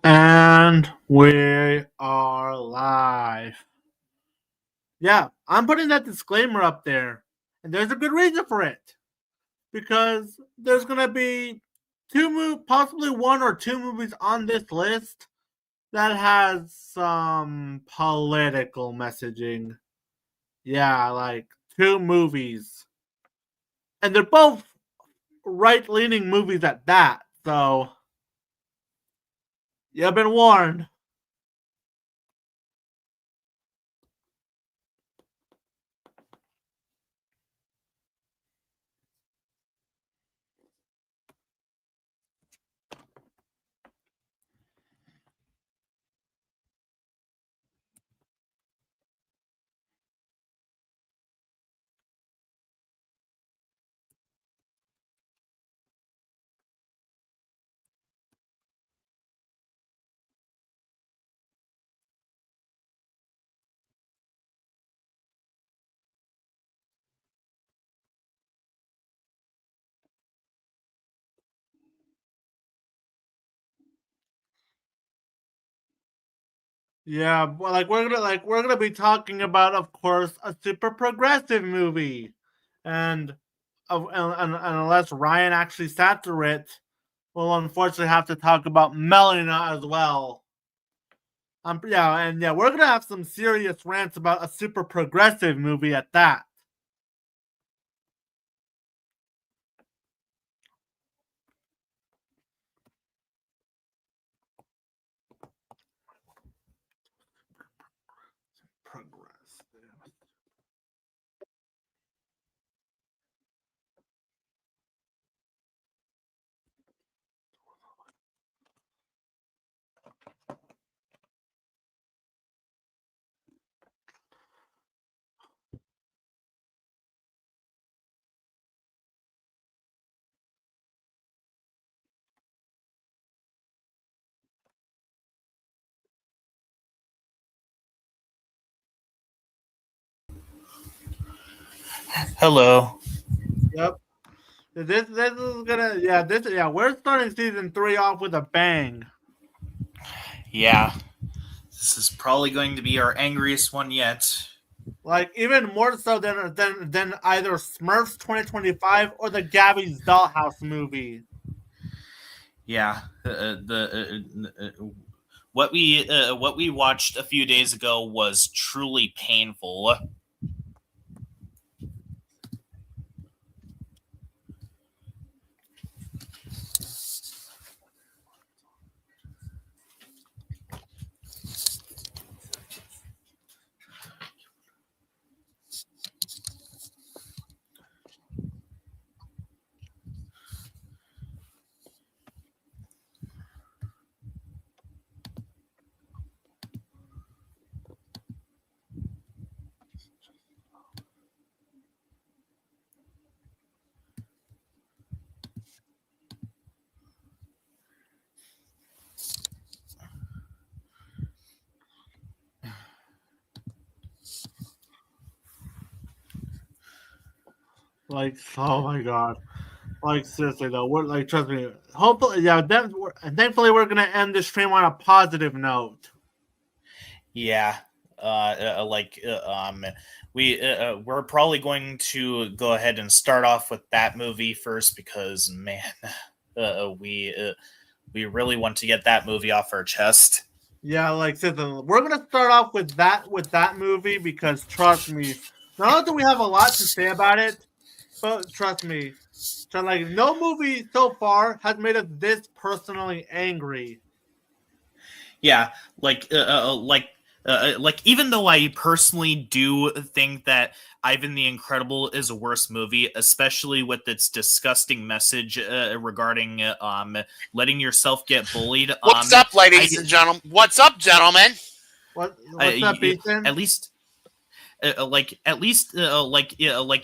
And we are live. Yeah, I'm putting that disclaimer up there. And there's a good reason for it. Because there's going to be possibly one or two movies on this list that has some political messaging. Yeah, like two movies. And they're both right-leaning movies at that. So, you've been warned. Yeah, well, we're gonna be talking about, of course, a super progressive movie, and and unless Ryan actually sat through it, we'll unfortunately have to talk about Melina as well. Yeah, we're gonna have some serious rants about a super progressive movie at that. Progressive. Hello. Yep. This is gonna we're starting season 3 off with a bang. Yeah, this is probably going to be our angriest one yet. Like even more so than either Smurfs 2025 or the Gabby's Dollhouse movie. Yeah, what we watched a few days ago was truly painful. Like, oh my god. Like seriously though, we're like trust me. Hopefully, thankfully we're gonna end this stream on a positive note. Yeah, like we're probably going to go ahead and start off with that movie first because man, we really want to get that movie off our chest. Yeah, like seriously, we're gonna start off with that movie because trust me, not only do we have a lot to say about it, but trust me, so like no movie so far has made us this personally angry. Yeah, like even though I personally do think that Ivan the Incredible is a worse movie, especially with its disgusting message regarding letting yourself get bullied. What's up, ladies and gentlemen? What's up, gentlemen? What's up, Ethan? At least like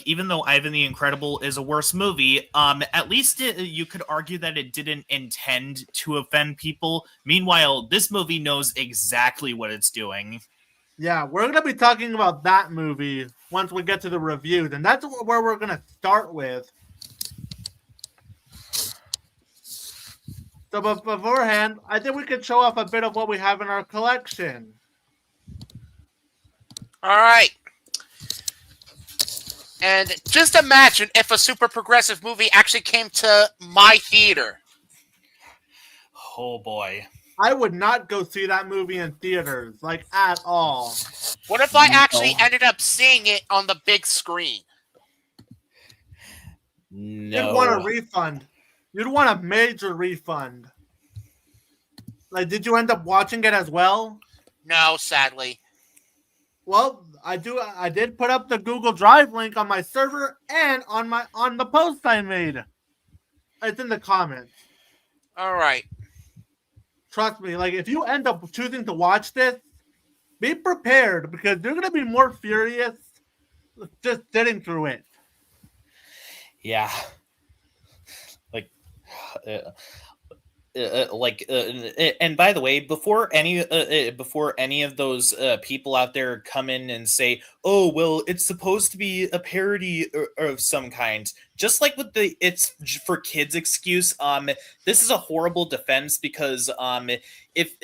even though Ivan the Incredible is a worse movie, at least you could argue that it didn't intend to offend people. Meanwhile, this movie knows exactly what it's doing. Yeah, we're gonna be talking about that movie once we get to the reviews, and that's where we're gonna start with. So, but beforehand, I think we could show off a bit of what we have in our collection. All right. And just imagine if a super progressive movie actually came to my theater. Oh boy. I would not go see that movie in theaters, like at all. What if I No. actually ended up seeing it on the big screen? No. You'd want a refund. You'd want a major refund. Like, did you end up watching it as well? No, sadly. Well, I did put up the Google Drive link on my server and on the post I made. It's in the comments. All right. Trust me, like if you end up choosing to watch this, be prepared because you're gonna be more furious just sitting through it. Yeah. Like, and by the way, before any of those people out there come in and say, "Oh, well, it's supposed to be a parody of some kind," just like with the "it's for kids" excuse, this is a horrible defense because if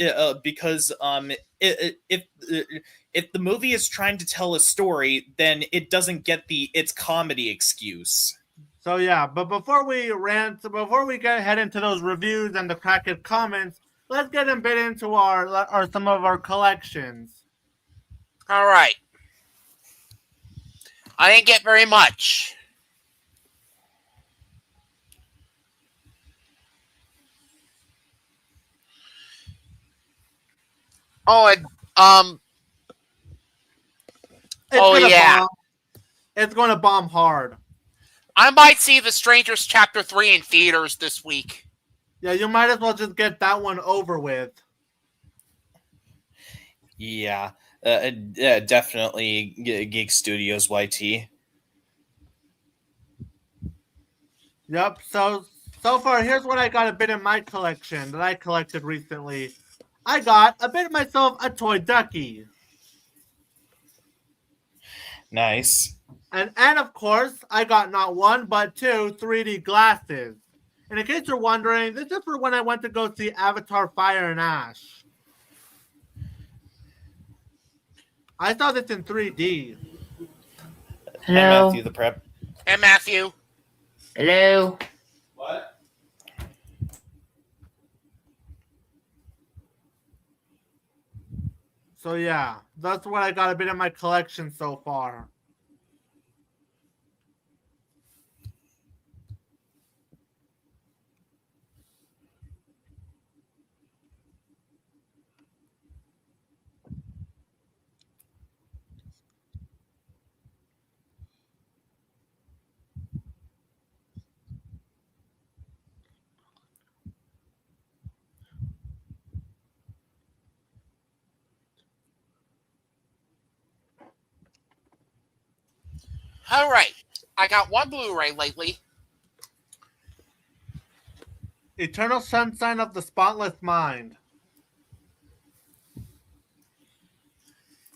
if the movie is trying to tell a story, then it doesn't get the "it's comedy" excuse. So yeah, but before we head into those reviews and the cracked comments, let's get a bit into our some of our collections. All right. I didn't get very much. Oh, and yeah. It's going to bomb hard. I might see The Strangers Chapter 3 in theaters this week. Yeah, you might as well just get that one over with. Yeah, definitely Geek Studios YT. Yep. So far, here's what I got a bit in my collection that I collected recently. I got a bit of myself a toy ducky. Nice. And of course, I got not one but two 3D glasses. And in case you're wondering, this is for when I went to go see Avatar: Fire and Ash. I saw this in 3D. Hello. Hello. Hey, Matthew the Prep. Hey, Matthew. Hello. What? So yeah, that's what I got a bit in my collection so far. All right. I got one Blu-ray lately. Eternal Sunshine of the Spotless Mind.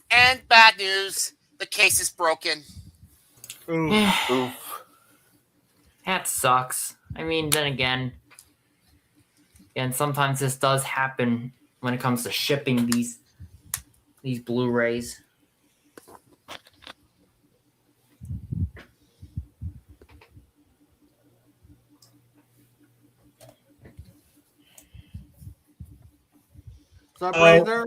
And bad news, the case is broken. Oof. Oof. That sucks. I mean, then again, and sometimes this does happen when it comes to shipping these Blu-rays. What's up, Hello. Razor?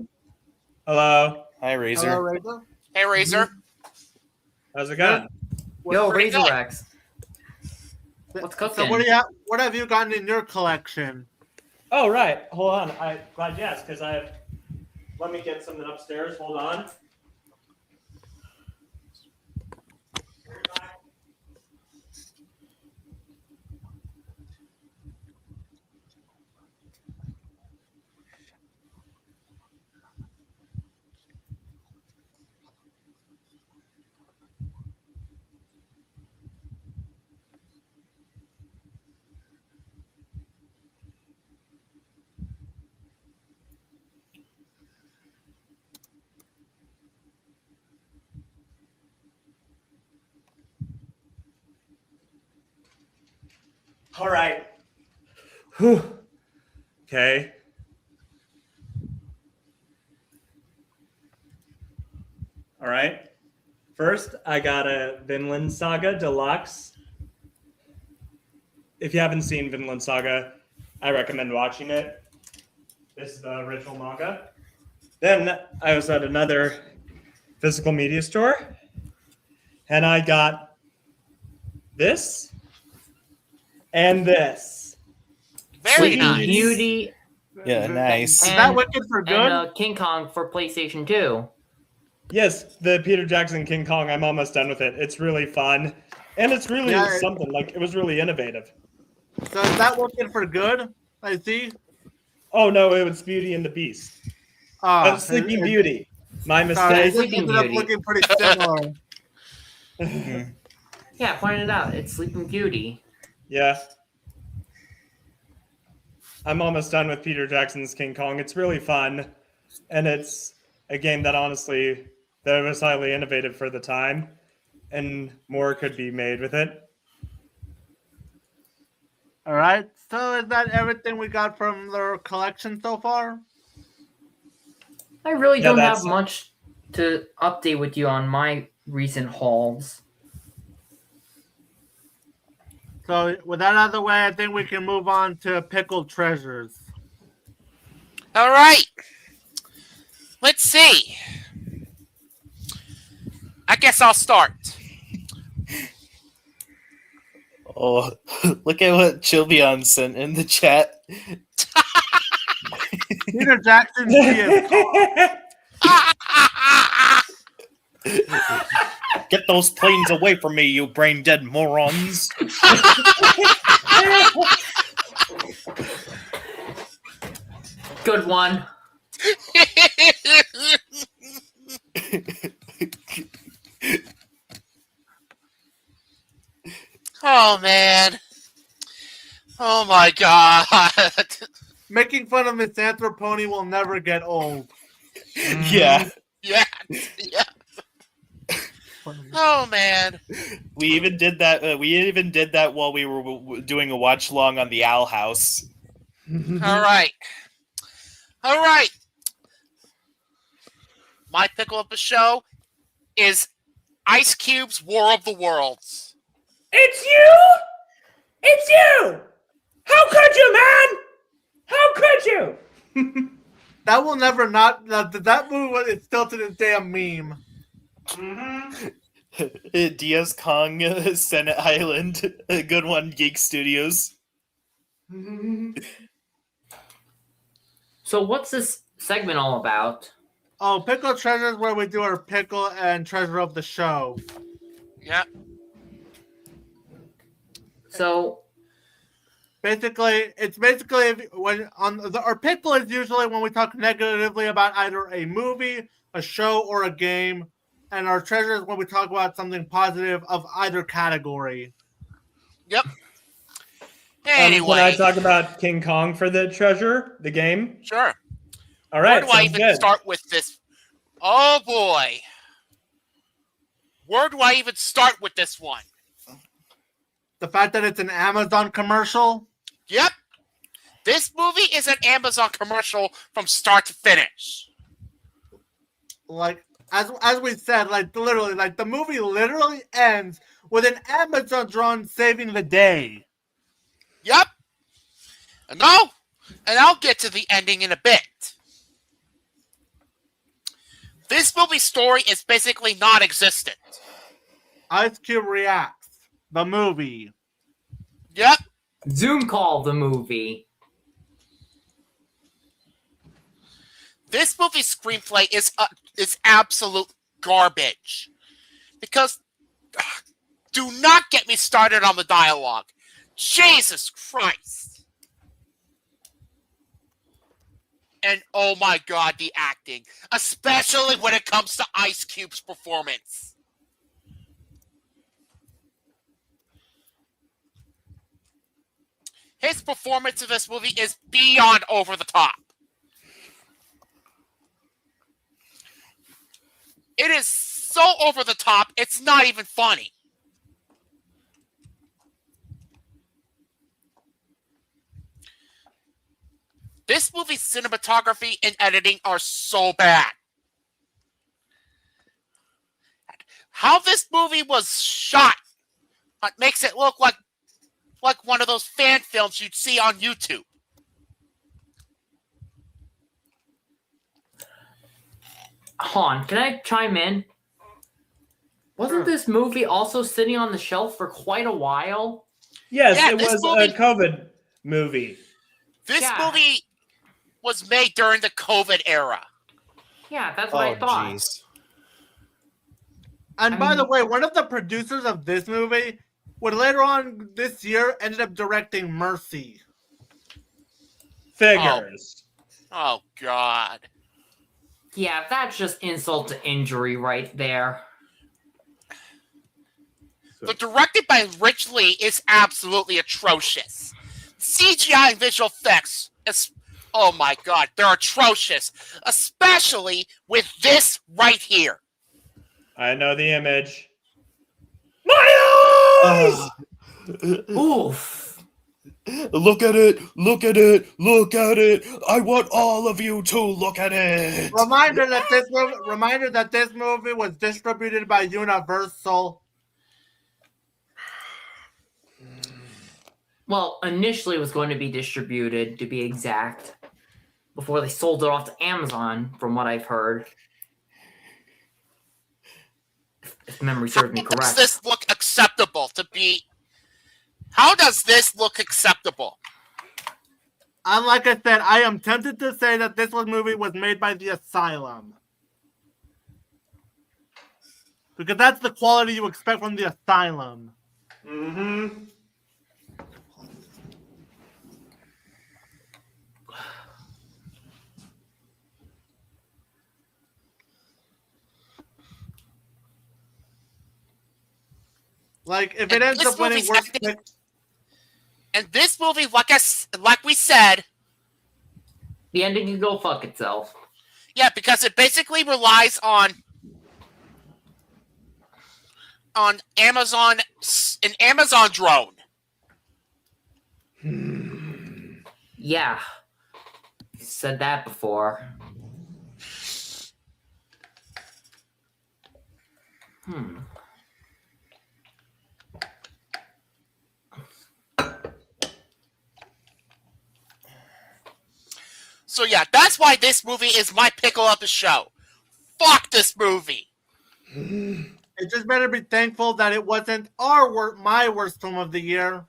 Hello. Hi, Razor. Hello, Razor. Hey, Razor. How's it going? Yo, pretty Razor good. Rex. What's So cooking? what have you gotten in your collection? Oh, right. Hold on. I'm glad you asked because let me get something upstairs. Hold on. All right. Whew. Okay. All right. First, I got a Vinland Saga Deluxe. If you haven't seen Vinland Saga, I recommend watching it. This is the original manga. Then I was at another physical media store, and I got this and this. Very Sleeping nice. Beauty Yeah, nice. Is that Wicked for good? and King Kong for PlayStation 2. Yes, the Peter Jackson King Kong. I'm almost done with it. It's really fun, and it's really something. Like, it was really innovative. So is that Wicked for good? I see. Oh no, it was Beauty and the Beast. Sleeping Beauty. My mistake. It ended up Beauty. looking pretty similar. Yeah, pointed out. It's Sleeping Beauty. Yeah. I'm almost done with Peter Jackson's King Kong. It's really fun, and it's a game that honestly that was highly innovative for the time, and more could be made with it. All right. So is that everything we got from their collection so far? I really Yeah, don't that's- have much to update with you on my recent hauls. So with that out of the way, I think we can move on to pickled treasures. All right. Let's see. I guess I'll start. Oh, look at what Chilbion sent in the chat. Peter Jackson's PS. Get those planes away from me, you brain dead morons. Good one. Oh man. Oh my god. Making fun of Misanthropony will never get old. Yeah. Yeah. Yeah. Oh man. We even did that while we were doing a watch long on the Owl House. All right. All right. My pickle of the show is Ice Cube's War of the Worlds. It's you! It's you! How could you, man? How could you? That will never not. That movie is still to this day a meme. Diaz Kong, Senate Island, a good one, Geek Studios. So what's this segment all about? Oh, pickle treasures, where we do our pickle and treasure of the show. Yeah. So Basically, our pickle is usually when we talk negatively about either a movie, a show, or a game, and our treasure is when we talk about something positive of either category. Yep. Anyway. Can I talk about King Kong for the treasure, the game? Sure. All right. Where do I even start with this? Oh boy. Where do I even start with this one? The fact that it's an Amazon commercial. Yep. This movie is an Amazon commercial from start to finish. Like as we said, like literally, like the movie literally ends with an Amazon drone saving the day. Yep. And I'll get to the ending in a bit. This movie's story is basically non-existent. Ice Cube reacts. The movie. Yep. Zoom call the movie. This movie's screenplay is absolute garbage. Because do not get me started on the dialogue. Jesus Christ. And oh my god, the acting. Especially when it comes to Ice Cube's performance. His performance in this movie is beyond over the top. It is so over the top, it's not even funny. this movie's cinematography and editing are so bad. How this movie was shot makes it look like one of those fan films you'd see on YouTube. Han, can I chime in? Wasn't this movie also sitting on the shelf for quite a while? Yes, Yeah, it this was movie- a COVID movie. This Yeah. movie was made during the COVID era. Yeah, that's what I thought. Jeez. And I by the mean- way, one of the producers of this movie would later on this year ended up directing Mercy. Figures. Oh, God. Yeah, that's just insult to injury right there. The directed by Rich Lee is absolutely atrocious. CGI and visual effects, oh my God, they're atrocious. Especially with this right here. I know the image. My eyes! Oof. Look at it! Look at it! Look at it! I want all of you to look at it! Reminder that this movie was distributed by Universal. Well, initially it was going to be distributed, to be exact, before they sold it off to Amazon, from what I've heard. If memory serves me How does correct. this look acceptable to be? How does this look acceptable? And like I said, I am tempted to say that this movie was made by the Asylum. Because that's the quality you expect from the Asylum. Mm-hmm. Like, if it And ends this up winning movie's worst acting- pick, And this movie, like we said, The ending can go fuck itself. yeah, because it basically relies on Amazon, an Amazon drone. Yeah. You said that before. So yeah, that's why this movie is my pickle of the show. Fuck this movie. it just better be thankful that it wasn't my worst film of the year.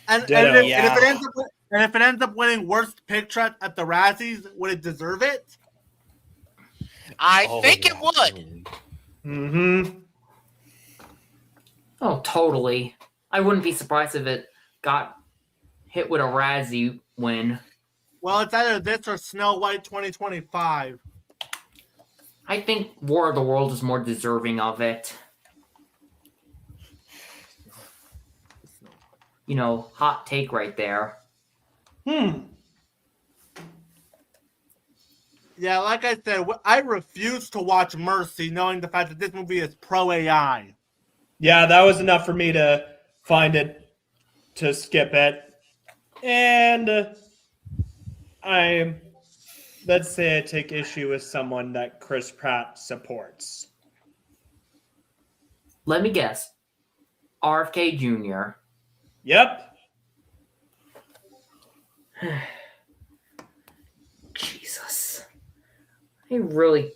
And Ditto. if it ends up winning worst picture at the Razzies, would it deserve it? I Oh, think it yeah, would. totally. Mm-hmm. Oh, totally. I wouldn't be surprised if it got hit with a Razzie win. Well, it's either this or Snow White 2025. I think War of the Worlds is more deserving of it. You know, hot take right there. Yeah, like I said, I refuse to watch Mercy knowing the fact that this movie is pro AI. Yeah, that was enough for me to find it, to skip it. And let's say I take issue with someone that Chris Pratt supports. Let me guess. RFK Jr. Yep. Jesus. I really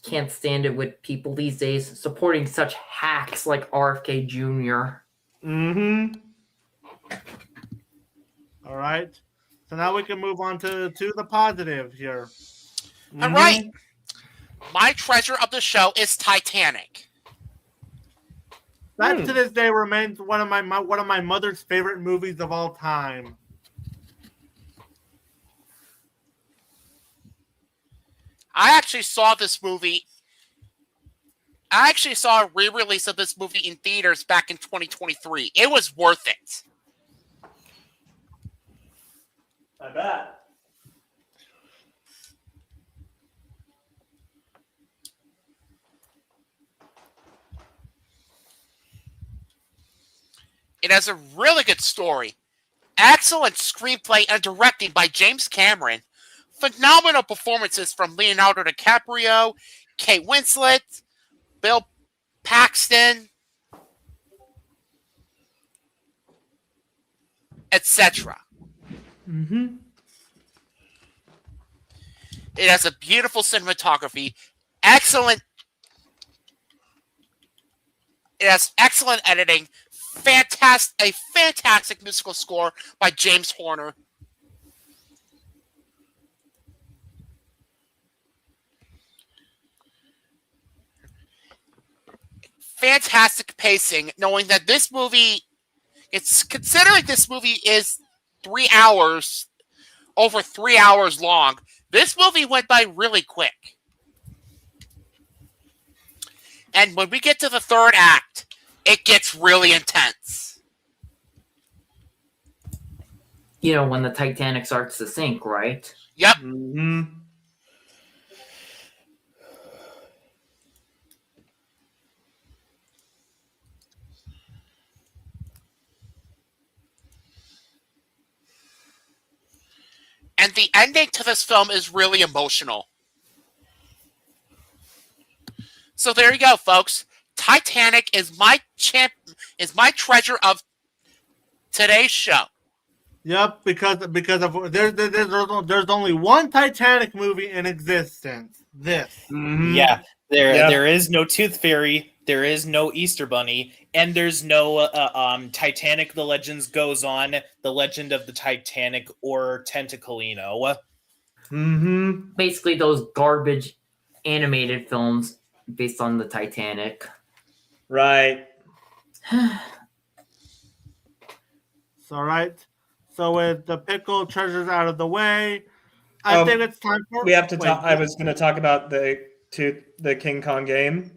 can't stand it with people these days supporting such hacks like RFK Jr. Mm-hmm. All right. So now we can move on to the positive here. All right. My treasure of the show is Titanic. That to this day remains one of my mother's favorite movies of all time. I actually saw this movie. I actually saw a re-release of this movie in theaters back in 2023. It was worth it. I bet. It has a really good story. excellent screenplay and directing by James Cameron, phenomenal performances from Leonardo DiCaprio, Kate Winslet, Bill Paxton, etc. Mm-hmm. It has a beautiful cinematography, excellent. It has excellent editing, a fantastic musical score by James Horner. Fantastic pacing, knowing that this movie, it's considering this movie is 3 hours, over 3 hours long. This movie went by really quick. And when we get to the third act, it gets really intense. You know, when the Titanic starts to sink, right? Yep. Mm-hmm. And the ending to this film is really emotional. So there you go, folks. Titanic is my treasure of today's show. Yep, because of there's only one Titanic movie in existence. This. Mm-hmm. Yeah, Yep. there is no Tooth Fairy, there is no Easter Bunny, and there's no Titanic: The Legends Goes On, The Legend of the Titanic, or Tentacolino. Mm-hmm. Basically, those garbage animated films based on the Titanic. Right. So right. So with the pickle treasures out of the way, I think it's time for We have to wait, talk. I was going to talk about the King Kong game.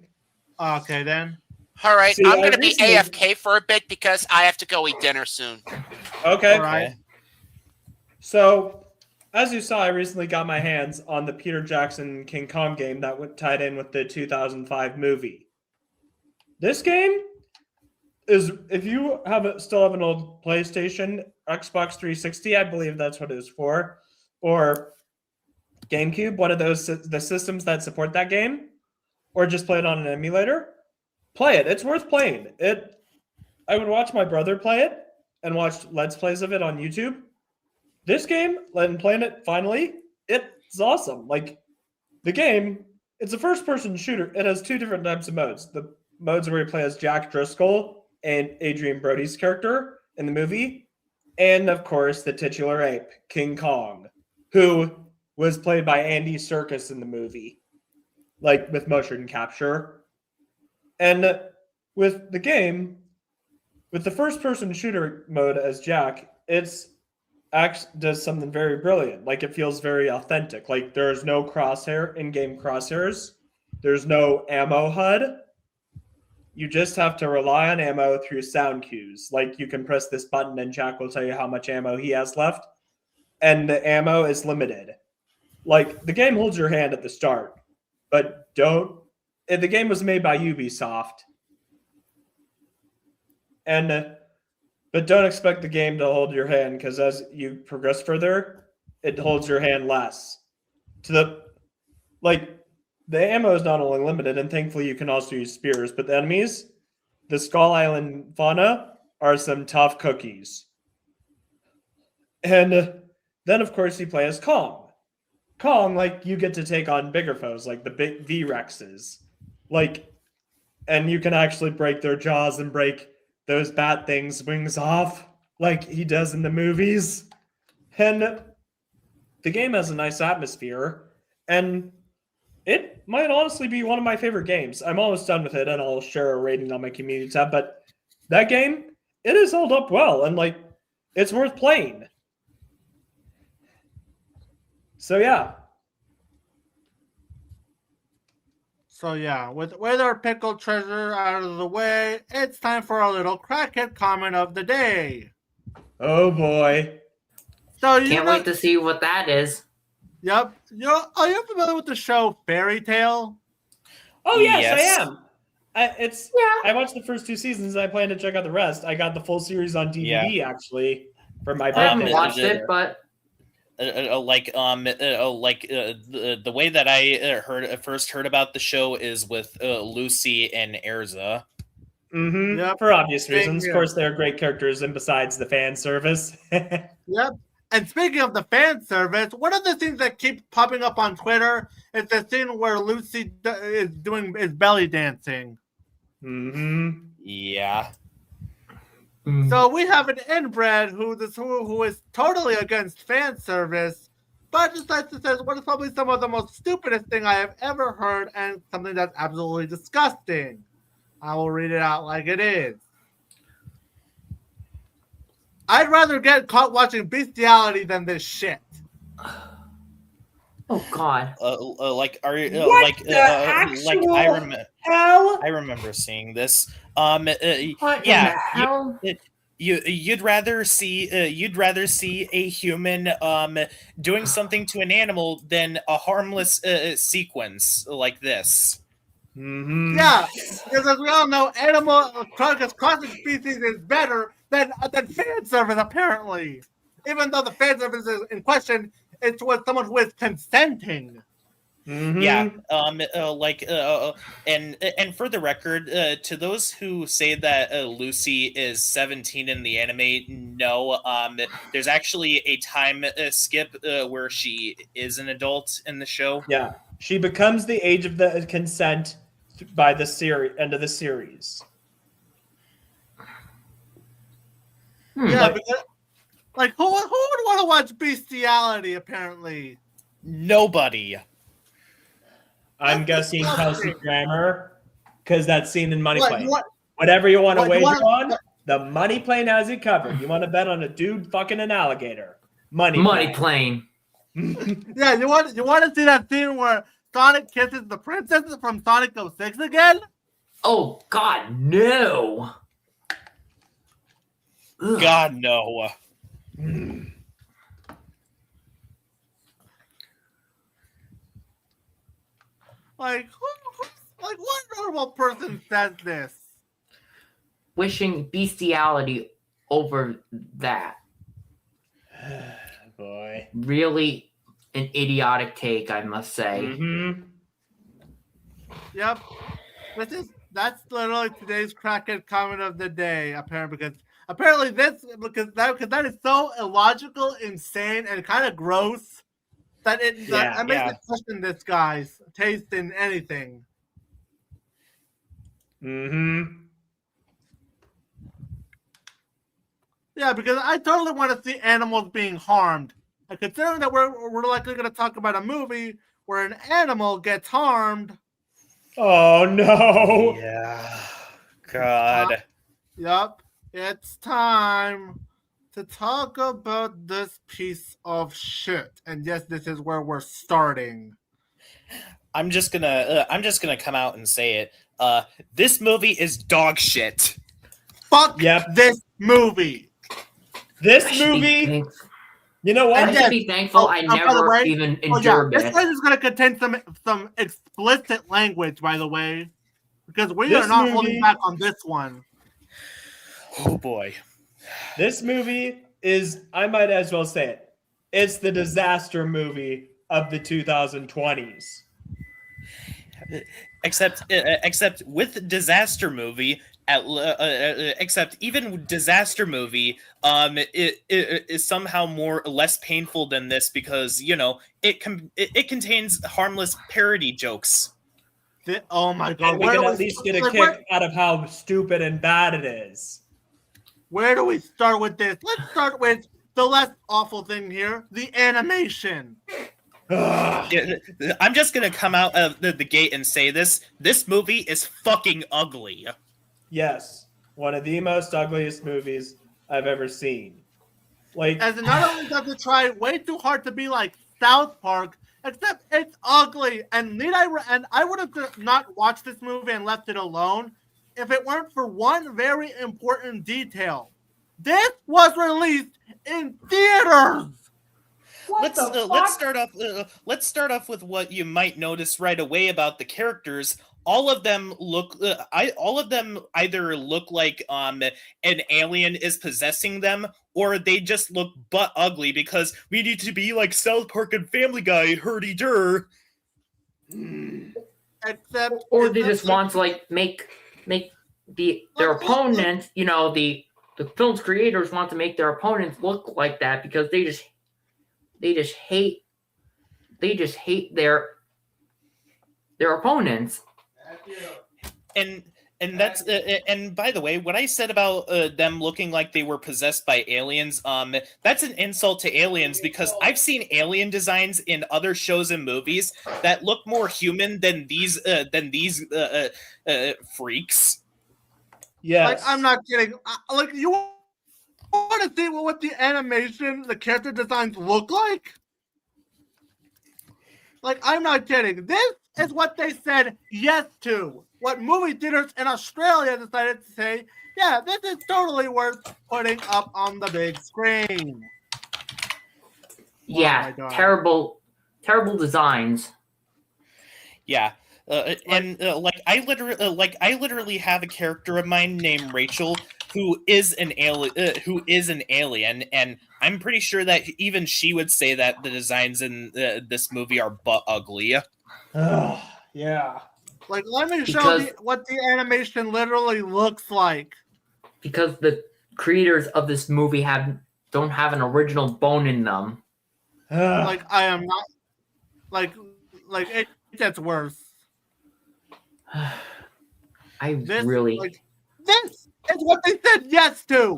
Okay then. All right, See, I'm I going to be recently- AFK for a bit because I have to go eat dinner soon. Okay. All right. So, as you saw, I recently got my hands on the Peter Jackson King Kong game that tied in with the 2005 movie. This game is, if you still have an old PlayStation, Xbox 360, I believe that's what it is for, or GameCube, one of those the systems that support that game, or just play it on an emulator, play it. It's worth playing. I would watch my brother play it and watch Let's Plays of it on YouTube. This game, and playing it finally, it's awesome. Like, the game, it's a first-person shooter. It has two different types of modes. The modes where you play as Jack Driscoll and Adrian Brody's character in the movie, and, of course, the titular ape, King Kong, who was played by Andy Serkis in the movie, like, with motion capture. And with the game, with the first-person shooter mode as Jack, does something very brilliant. Like, it feels very authentic. Like, there's no in-game crosshairs. There's no ammo HUD. You just have to rely on ammo through sound cues. Like, you can press this button and Jack will tell you how much ammo he has left. And the ammo is limited. Like, the game holds your hand at the start. But the game was made by Ubisoft. But don't expect the game to hold your hand, because as you progress further, it holds your hand less. The ammo is not only limited, and thankfully you can also use spears, but the enemies, the Skull Island fauna, are some tough cookies. And then, of course, you play as Kong. Kong, like, you get to take on bigger foes, like the big V-Rexes. Like, and you can actually break their jaws and break those bat things' wings off, like he does in the movies. And the game has a nice atmosphere, and it might honestly be one of my favorite games. I'm almost done with it, and I'll share a rating on my community tab, but that game, it has held up well, and, like, it's worth playing. So, yeah. So yeah, with our pickle treasure out of the way, it's time for our little crackhead comment of the day. Oh, boy. So you Can't wait to see what that is. Yep. Are you familiar with the show Fairy Tale? Oh, yes, Yes. I am. I watched the first 2 seasons, and I plan to check out the rest. I got the full series on DVD, actually. for my I haven't birthday. watched this it, year. but the way that I first heard about the show is with Lucy and Erza. Yep. For obvious Same reasons. Of here. course, they're great characters, and besides the fan service. Yep. And speaking of the fan service, one of the things that keeps popping up on Twitter is the scene where Lucy is doing belly dancing. Yeah. So we have an inbred who is totally against fan service, but decides to say what is probably some of the most stupidest thing I have ever heard and something that's absolutely disgusting. I will read it out like it is. I'd rather get caught watching bestiality than this shit. oh god, Like are you What like the like actual hell? I remember seeing this. what Yeah, in the hell? You'd rather see a human doing something to an animal than a harmless sequence like this. Yeah, because as we all know, crossing species is better than fan service, apparently. Even though the fan service is in question, it's with someone who is consenting. Yeah, and for the record, to those who say that Lucy is 17 in the anime, no, there's actually a time skip where she is an adult in the show. Yeah, she becomes the age of the consent by the end of the series. Yeah, because, who would want to watch bestiality? Apparently, Nobody. I'm guessing Kelsey Grammer, because that's seen in Money What, Plane. you want- Whatever you want to what, you wager wanna- on, the Money Plane has it covered. You want to bet on a dude fucking an alligator? Money Plane. yeah, you want to see that scene where Sonic kisses the princess from Sonic 06 again? Oh god, no. Ugh. God no. Like, what normal person says this? Wishing bestiality over that. Boy. Really an idiotic take, I must say. Mm-hmm. Yep. That's literally today's crackhead comment of the day, apparently, because that is so illogical, insane, and kind of gross that it makes me question this guy's taste in anything. Mm-hmm. Yeah, because I totally want to see animals being harmed. And considering that we're likely going to talk about a movie where an animal gets harmed. Oh no. Yeah. God. Yep. It's time to talk about this piece of shit. And yes, this is where we're starting. I'm just gonna come out and say it. This movie is dog shit. Fuck this movie. This movie, you know what? I should be thankful I never even endured this this. one is going to contain some explicit language, by the way, because we This are not movie- holding back on this one. Oh boy. This movie is, I might as well say it, it's the disaster movie of the 2020s. Except with disaster movie, except even with disaster movie, it is somehow less painful than this because it contains harmless parody jokes. Oh my god! And we can at least get a kick out of how stupid and bad it is. Where do we start with this? Let's start with the less awful thing here: the animation. I'm just gonna come out of the gate and say this movie is fucking ugly. Yes, one of the most ugliest movies I've ever seen. Like, as not only does it try way too hard to be like South Park, except it's ugly. And I would have not watched this movie and left it alone if it weren't for one very important detail. This was released in theaters. Let's start off with what you might notice right away about the characters. all of them look all of them either look like an alien is possessing them, or they just look butt ugly because we need to be like South Park and Family Guy, hurdy-dur. Except, Or they just want to like make their opponents, the film's creators want to make their opponents look like that because they just hate their opponents. And that's and by the way, what I said about them looking like they were possessed by aliens, that's an insult to aliens because I've seen alien designs in other shows and movies that look more human than these freaks. Yes. Like, I'm not kidding. Like, you want to see what the animation, the character designs look like? Like, I'm not kidding. This is what they said yes to. What movie theaters in Australia decided to say, yeah, this is totally worth putting up on the big screen. Yeah, terrible designs. Yeah. Like I literally have a character of mine named Rachel who is an alien, and I'm pretty sure that even she would say that the designs in this movie are butt ugly. Yeah. Like, let me show you what the animation literally looks like. Because the creators of this movie don't have an original bone in them. Like, I am not. Like it gets worse. This is what they said yes to.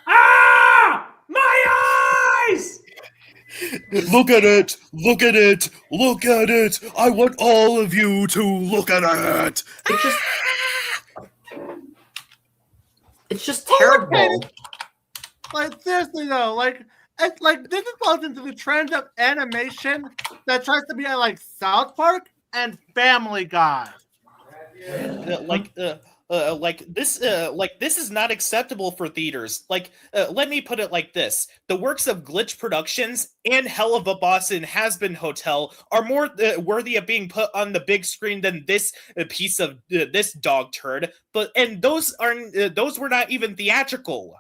Ah! My eyes! Look at it! Look at it! Look at it! I want all of you to look at it! It's just terrible. Like, seriously though, like, it's like this falls into the trend of animation that tries to be like South Park and Family Guy. This is not acceptable for theaters. Let me put it like this: the works of Glitch Productions and Hell of a Boss and Has Been Hotel are more worthy of being put on the big screen than this piece of this dog turd. And those were not even theatrical.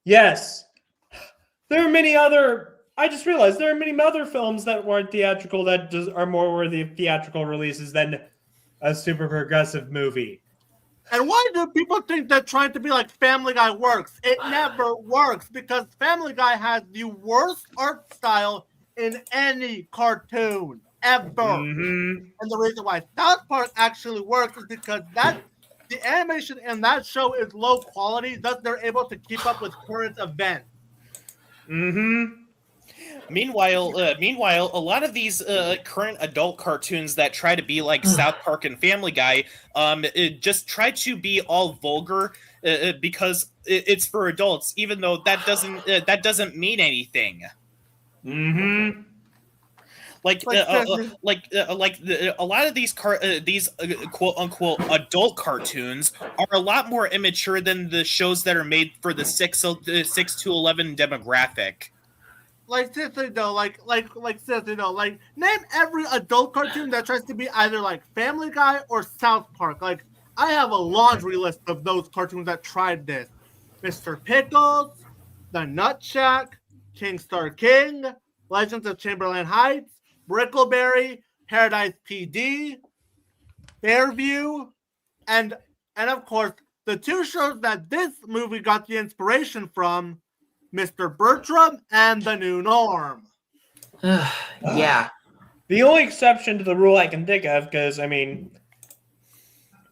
Yes, there are many other. I just realized there are many other films that weren't theatrical that are more worthy of theatrical releases than a super progressive movie. And why do people think that trying to be like Family Guy works? It never works because Family Guy has the worst art style in any cartoon ever. Mm-hmm. And the reason why South Park actually works is because the animation in that show is low quality, thus they're able to keep up with current events. Mm-hmm. Meanwhile, a lot of these current adult cartoons that try to be like South Park and Family Guy, just try to be all vulgar because it's for adults, even though that doesn't mean anything. Mm-hmm. A lot of these quote unquote adult cartoons are a lot more immature than the shows that are made for the 6 to 11 demographic. Like, seriously though, name every adult cartoon that tries to be either like Family Guy or South Park. Like, I have a laundry list of those cartoons that tried this. Mr. Pickles, The Nut Shack, King Star King, Legends of Chamberlain Heights, Brickleberry, Paradise PD, Fairview, and of course, the two shows that this movie got the inspiration from, Mr. Bertram and The New Norm. Yeah. The only exception to the rule I can think of, because,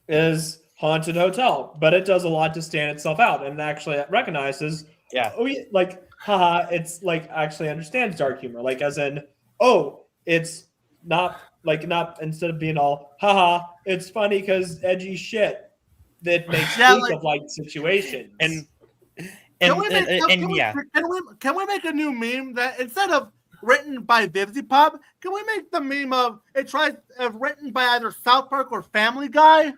is Haunted Hotel. But it does a lot to stand itself out and actually recognizes, it's like actually understands dark humor. Like, as in, it's not, instead of being all, it's funny because edgy shit that makes use of light situations. Can we make a new meme that instead of written by VivziePub, can we make the meme of it tries written by either South Park or Family Guy?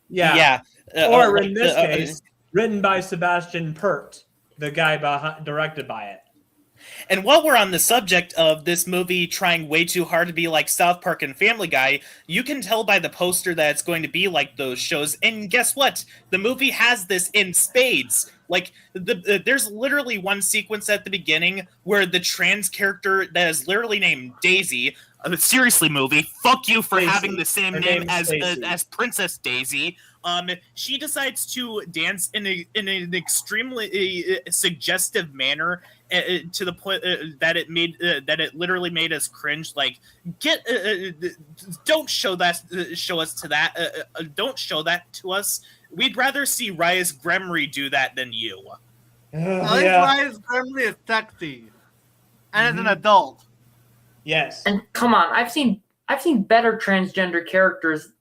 Yeah. Or in this case, written by Sebastian Pert, the guy directed by it. And while we're on the subject of this movie trying way too hard to be like South Park and Family Guy, you can tell by the poster that it's going to be like those shows. And guess what? The movie has this in spades. Like, there's literally one sequence at the beginning where the trans character that is literally named Daisy. Seriously, movie, fuck you for Daisy. having the same Her name name's Daisy. as Princess Daisy. She decides to dance in an extremely suggestive manner, to the point that it literally made us cringe. Like, don't show us to that. Don't show that to us. We'd rather see Rias Gremory do that than you. At least Yeah. Ryan's Grimley is sexy, and as an adult. Yes. And come on, I've seen better transgender characters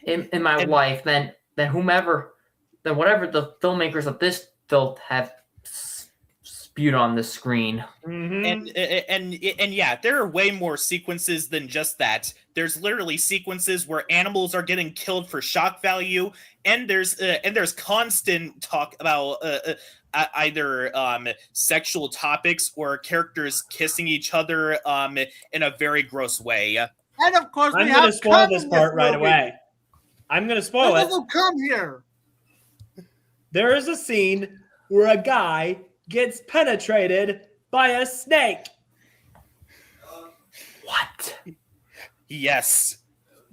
in my life than whatever the filmmakers of this filth have spewed on the screen. Mm-hmm. And yeah, there are way more sequences than just that. There's literally sequences where animals are getting killed for shock value, and there's constant talk about either sexual topics or characters kissing each other in a very gross way. And of course, I'm we going to have spoil cum this in part right movie. away. I'm going to spoil There's it. also cum here. There is a scene where a guy gets penetrated by a snake. What? Yes.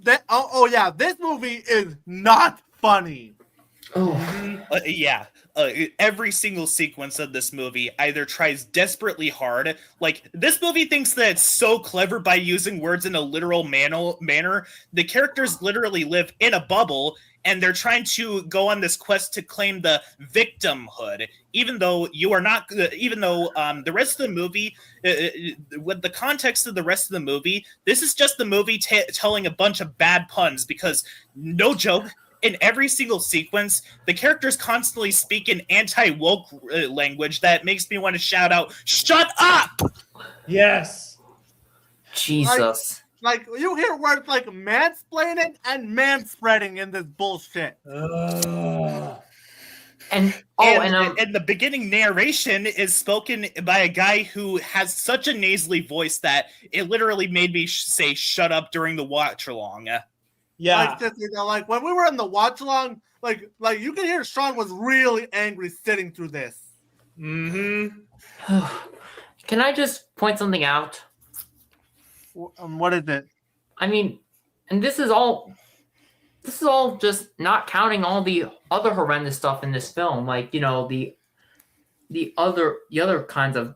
Yeah, this movie is not funny. Oh, Yeah. Every single sequence of this movie either tries desperately hard. Like, this movie thinks that it's so clever by using words in a literal manner. The characters literally live in a bubble, and they're trying to go on this quest to claim the victimhood, even though you are not. Even though the rest of the movie, with the context of the rest of the movie, this is just the movie telling a bunch of bad puns. Because, no joke, in every single sequence, the characters constantly speak in anti-woke language that makes me want to shout out, "Shut up!" Yes. Jesus. Like, you hear words like mansplaining and manspreading in this bullshit. And And the beginning narration is spoken by a guy who has such a nasally voice that it literally made me say "shut up" during the watch along. Yeah. Like, like when we were in the watch along, like you could hear Sean was really angry sitting through this. Mm-hmm. can I just point something out? What is it? I mean, and this is all just not counting all the other horrendous stuff in this film, like, you know, the other kinds of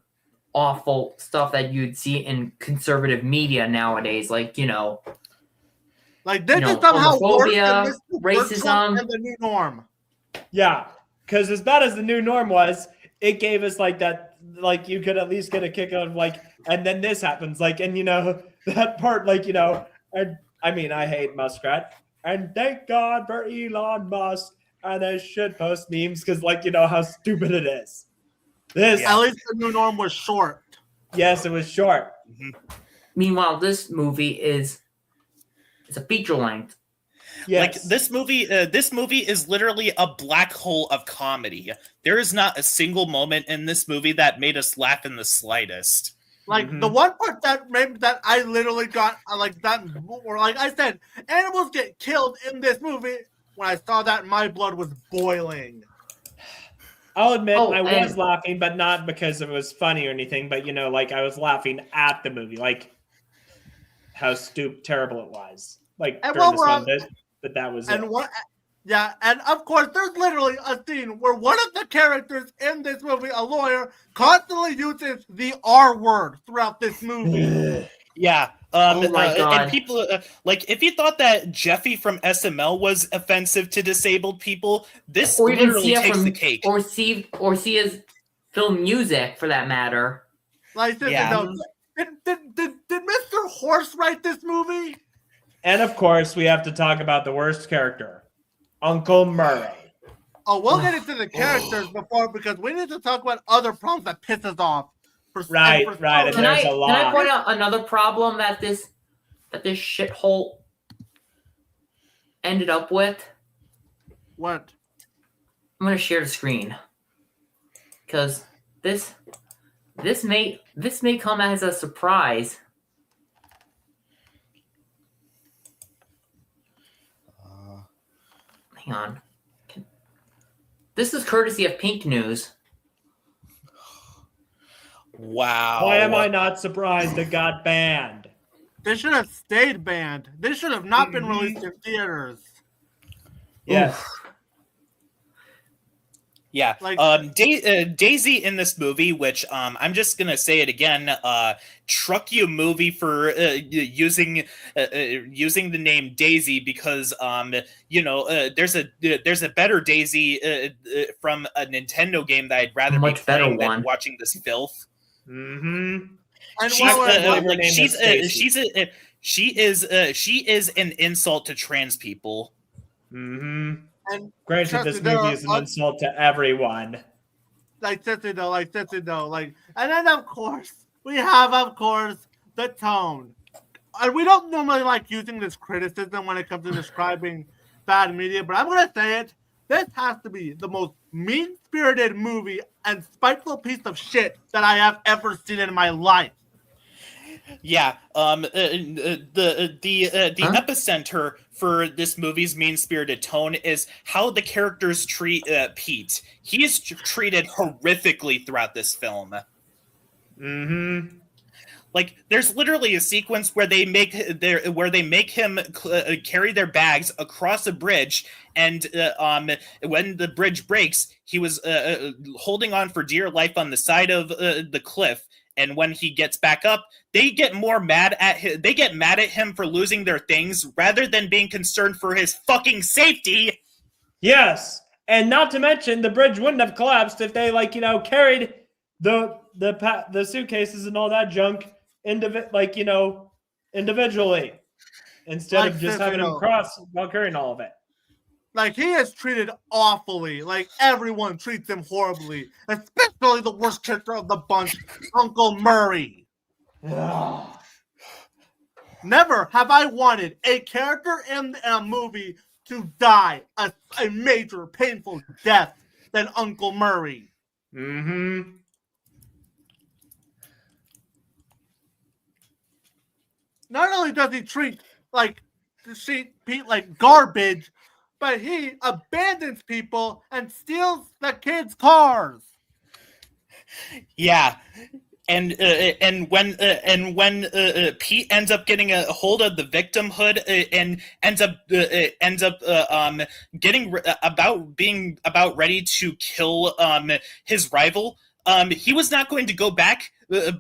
awful stuff that you'd see in conservative media nowadays, like, you know, Like, this you is know, somehow worse homophobia, than Mr. racism. and the new norm. Yeah. Because as bad as the new norm was, it gave us like that, like you could at least get a kick out of like, and then this happens, like, and you know, that part, like, you know, and I mean, I hate Muskrat, and thank God for Elon Musk and his shitpost memes, because, like, you know how stupid it is. This, At least the new norm was short. yes, it was short. Meanwhile, this movie is a feature length. Yes. Like, this movie is literally a black hole of comedy. There is not a single moment in this movie that made us laugh in the slightest. Like, the one part that I literally got, like, that, or like I said, animals get killed in this movie. When I saw that, my blood was boiling. I'll admit Oh, I was and- laughing, but not because it was funny or anything, but, you know, like, I was laughing at the movie, like, how terrible it was. Like, And during while this we're one on- bit, but that was And it. what? Yeah, and of course, there's literally a scene where one of the characters in this movie, a lawyer, constantly uses the R word throughout this movie. Yeah. Oh my God. And people, like, if you thought that Jeffy from SML was offensive to disabled people, this Or even literally see it takes from, the cake. or see his film music, for that matter. Like, this, Yeah. you know, did Mr. Horse write this movie? And of course, we have to talk about the worst character, Uncle Murray. Oh, we'll get into the characters before, because we need to talk about other problems that piss us off. Right, right, and Can there's I a lot. point out another problem that this shithole ended up with? What? I'm gonna share the screen because this may come as a surprise. Hang on. This is courtesy of Pink News. Wow. Why am I not surprised it got banned? They should have stayed banned. They should have not been Mhm. released in theaters. Yes. Yeah. Like- Daisy in this movie, which I'm just gonna say it again, truck you movie for using the name Daisy because there's a better Daisy from a Nintendo game that I'd rather Much be better playing than one. watching this filth. Mm-hmm. And She's while we're- flavor name is Stacy. she is an insult to trans people. Mm-hmm. and Granted, trust this me, there movie are is an insult to everyone. like Sissy though, and then of course we have the tone. And we don't normally like using this criticism when it comes to describing bad media, but I'm gonna say it. This has to be the most mean-spirited movie and spiteful piece of shit that I have ever seen in my life. Yeah, the epicenter for this movie's mean-spirited tone is how the characters treat Pete. He is treated horrifically throughout this film. Mm-hmm. Like, there's literally a sequence where they make him carry their bags across a bridge, and when the bridge breaks, he was holding on for dear life on the side of the cliff. And when he gets back up, they get mad at him for losing their things rather than being concerned for his fucking safety. Yes, and not to mention the bridge wouldn't have collapsed if they carried the suitcases and all that junk individually instead of just having him cross while carrying all of it. Like, he is treated awfully. Like, everyone treats him horribly. Especially the worst character of the bunch, Uncle Murray. Never have I wanted a character in a movie to die a major, painful death than Uncle Murray. Mm-hmm. Not only does he treat Pete like garbage, but he abandons people and steals the kids' cars. Yeah, and when Pete ends up getting a hold of the victimhood and ends up getting about ready to kill his rival, he was not going to go back.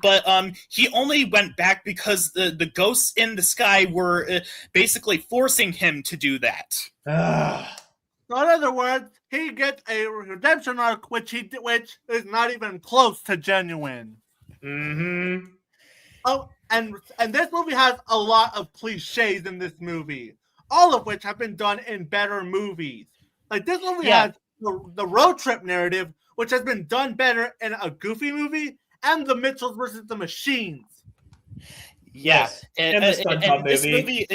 But he only went back because the ghosts in the sky were basically forcing him to do that. So in other words, he gets a redemption arc, which is not even close to genuine. Mm-hmm. Oh, and this movie has a lot of cliches in this movie, all of which have been done in better movies. Like, this movie has the road trip narrative, which has been done better in a Goofy movie, and the Mitchells versus the Machines. Yeah, Yes. And the SpongeBob this movie.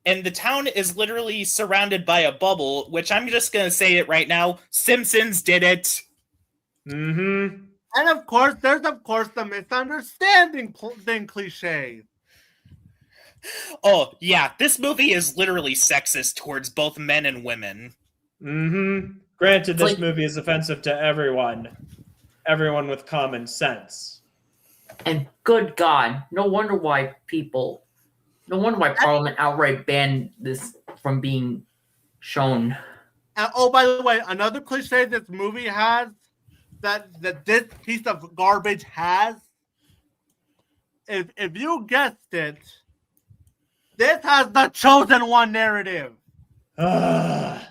And the town is literally surrounded by a bubble, which I'm just gonna say it right now. Simpsons did it. Mm-hmm. And of course, there's the misunderstanding thing cliche. Oh yeah, this movie is literally sexist towards both men and women. Mm-hmm. Granted, this movie is offensive to everyone with common sense. And good God, no wonder why Parliament outright banned this from being shown. And oh, by the way, another cliche this movie has that this piece of garbage has, if you guessed it, this has the chosen one narrative. Oh,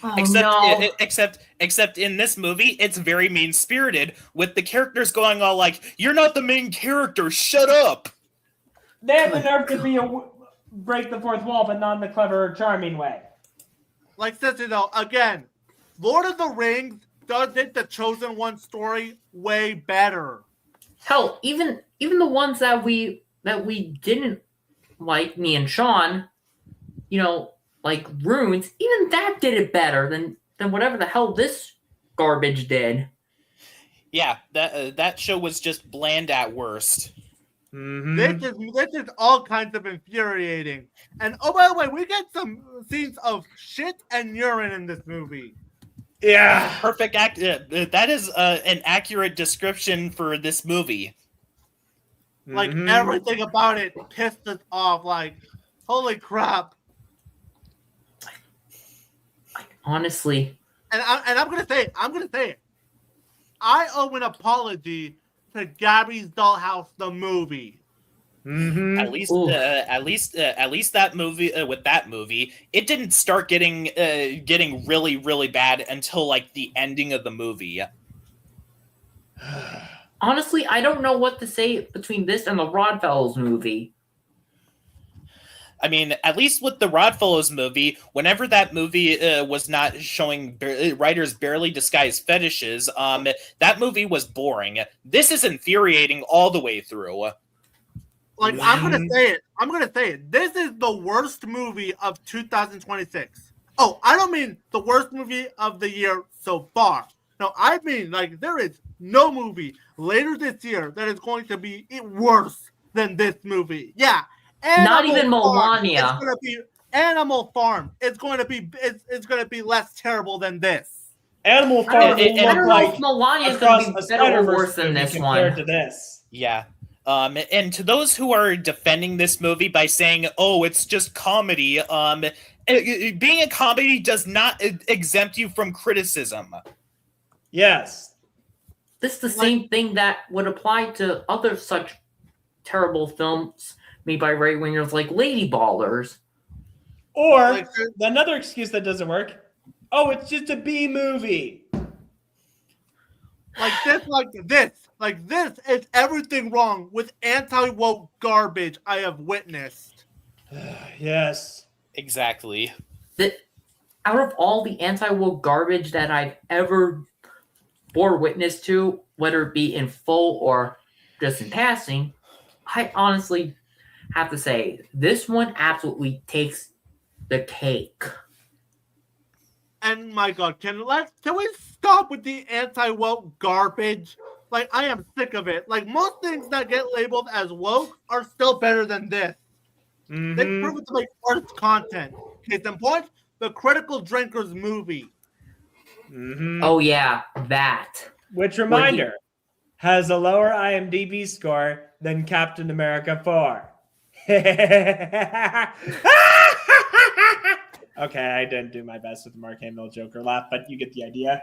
no. Except in this movie, it's very mean-spirited, with the characters going all like, "You're not the main character, shut up!" They have the nerve to break the fourth wall, but not in the clever, charming way. Like Sissy though, again, Lord of the Rings does it the chosen one story way better. Hell, even the ones that we didn't like, me and Sean, like Runes, even that did it better than whatever the hell this garbage did. Yeah, that show was just bland at worst. This is all kinds of infuriating. And oh, by the way, we get some scenes of shit and urine in this movie. Yeah. Perfect act. That is an accurate description for this movie. Like everything about it pissed us off. Like, holy crap! Honestly, And I'm gonna say it. I owe an apology to Gabby's Dollhouse, the movie. At least that movie with that movie, it didn't start getting really really bad until like the ending of the movie. honestly, I don't know what to say between this and the Rodfellows movie. I mean, at least with the Rodfellows movie, whenever that movie was not showing writers barely disguised fetishes, that movie was boring. This is infuriating all the way through. Like, I'm gonna say it. This is the worst movie of 2026. Oh, I don't mean the worst movie of the year so far. No, I mean, like, there is no movie later this year that is going to be worse than this movie. Yeah. Not even Farm, Melania. It's gonna be Animal Farm. It's gonna be less terrible than this. Animal I Farm don't will know look if like Melania is across going to a be better or Spider-Verse worse than movie this compared one. to this. Yeah. And to those who are defending this movie by saying, "Oh, it's just comedy," being a comedy does not exempt you from criticism. Yes. This is the same thing that would apply to other such terrible films made by right wingers like Lady Ballers. Or Like, another excuse that doesn't work. Oh, it's just a B movie. Like this is everything wrong with anti-woke garbage I have witnessed. Yes. Exactly. Out of all the anti-woke garbage that I've ever bore witness to, whether it be in full or just in passing, I honestly have to say this one absolutely takes the cake. And my God, can we stop with the anti-woke garbage? Like, I am sick of it. Like, most things that get labeled as woke are still better than this. They prove it to make arts content. Case in point, the Critical Drinkers movie. Oh yeah, that. Which reminder has a lower IMDb score than Captain America 4. Okay, I didn't do my best with the Mark Hamill Joker laugh, but you get the idea.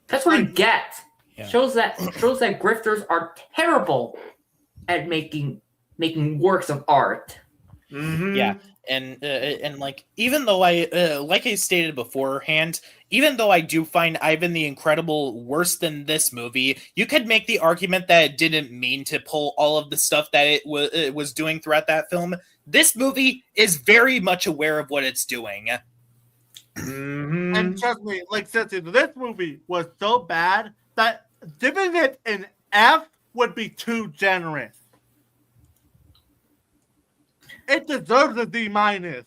That's what you get. Yeah. Shows that grifters are terrible at making works of art. Yeah, and like even though like I stated beforehand, even though I do find Ivan the Incredible worse than this movie, you could make the argument that it didn't mean to pull all of the stuff that it was doing throughout that film. This movie is very much aware of what it's doing. And trust me, like Sissy, this movie was so bad that giving it an F would be too generous. It deserves a D minus.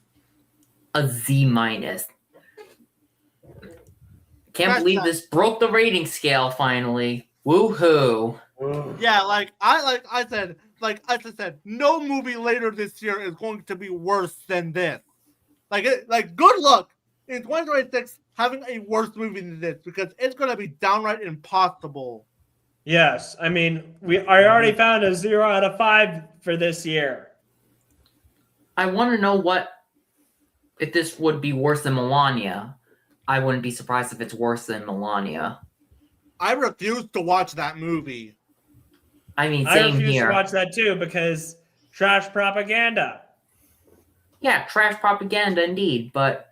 A Z minus. Can't That's believe not- this broke the rating scale finally. Woohoo! Yeah, like I said, no movie later this year is going to be worse than this. Like good luck in 2026 having a worse movie than this because it's gonna be downright impossible. Yes, I mean, I already found a 0 out of 5 for this year. I want to know if this would be worse than Melania. I wouldn't be surprised if it's worse than Melania. I refuse to watch that movie. I mean, I same refuse here. to watch that too because trash propaganda. Yeah, trash propaganda indeed, but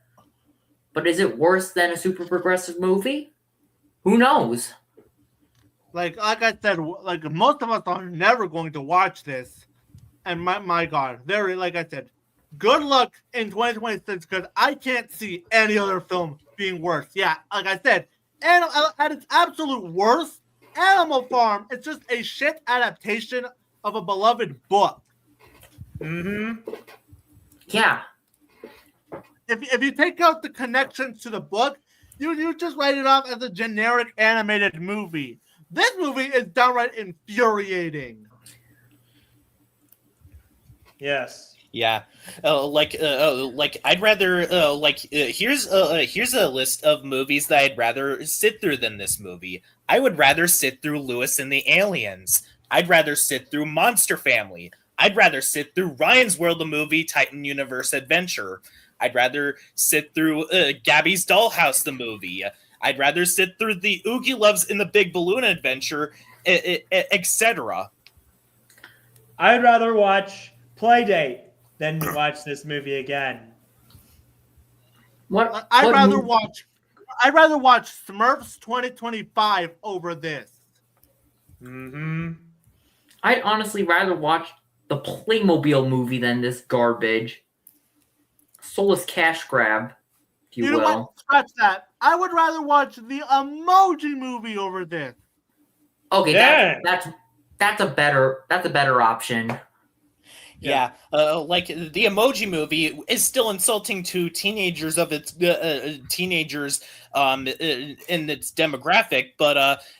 is it worse than a super progressive movie? Who knows? Like I said, like most of us are never going to watch this. And my God, like I said, good luck in 2026 because I can't see any other film being worse. Yeah, like I said, and at its absolute worst, Animal Farm is just a shit adaptation of a beloved book. Yeah. If you take out the connections to the book, you just write it off as a generic animated movie. This movie is downright infuriating. Yes. Yeah, I'd rather here's a list of movies that I'd rather sit through than this movie. I would rather sit through Lewis and the Aliens. I'd rather sit through Monster Family. I'd rather sit through Ryan's World, the movie, Titan Universe Adventure. I'd rather sit through Gabby's Dollhouse, the movie. I'd rather sit through the Oogie Loves in the Big Balloon Adventure, etc. I'd rather watch Playdate than watch this movie again. I'd rather watch Smurfs 2025 over this. Mm-hmm. I'd honestly rather watch the Playmobil movie than this garbage. Soulless cash grab, if you know will. what? Scratch that. I would rather watch the Emoji movie over this. Okay, Yeah. that's a better option. Yeah, like the Emoji Movie is still insulting to teenagers of its teenagers in its demographic, but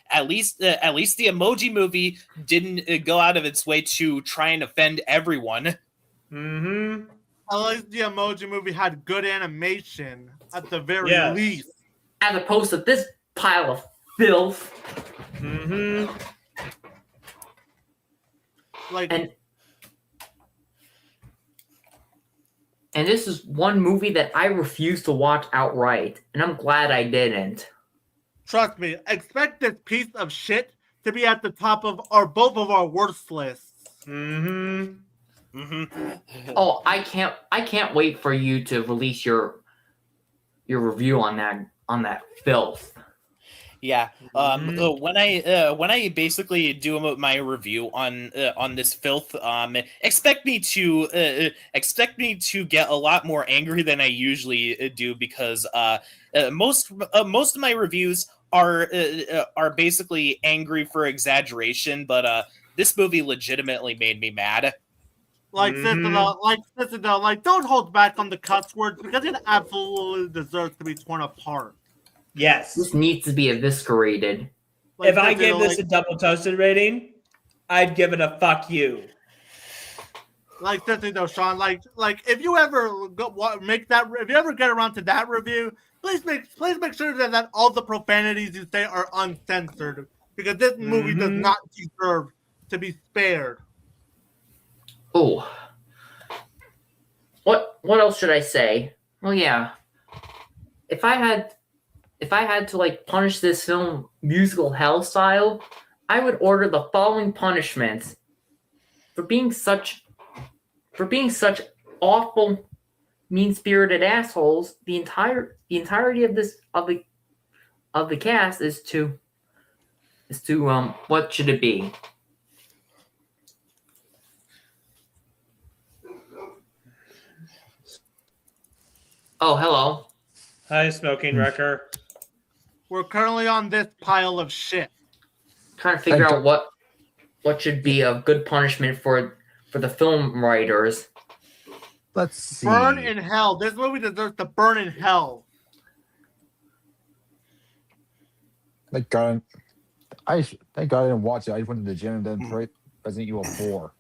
at least the Emoji Movie didn't go out of its way to try and offend everyone. Mm-hmm. At least the Emoji movie had good animation at the very Yes. least. As opposed to this pile of filth. Mm-hmm. Like, And this is one movie that I refuse to watch outright, and I'm glad I didn't. trust me, expect this piece of shit to be at the top of both of our worst lists. Mm-hmm. Oh, I can't wait for you to release your review on that filth. Yeah. When I basically do my review on this filth, expect me to get a lot more angry than I usually do, because most of my reviews are basically angry for exaggeration, but this movie legitimately made me mad. Like Cicadel, like don't hold back on the cuss words because it absolutely deserves to be torn apart. Yes. This needs to be eviscerated. Like, If I Cicadel, gave this a double toasted rating, I'd give it a fuck you. like Cicadel, Sean, like if you ever if you ever get around to that review, please make sure that all the profanities you say are uncensored, because this movie does not deserve to be spared. Oh. What else should I say? Well, yeah. If I had to like punish this film musical hell style, I would order the following punishments for being such awful, mean-spirited assholes. The entirety of the cast is to what should it be? Oh, hello. Hi, Smoking Wrecker. We're currently on this pile of shit. Trying to figure out what should be a good punishment for the film writers. Let's see. Burn in hell. This movie deserves to burn in hell. Thank God I didn't watch it. I just went to the gym and then played Resident Evil 4.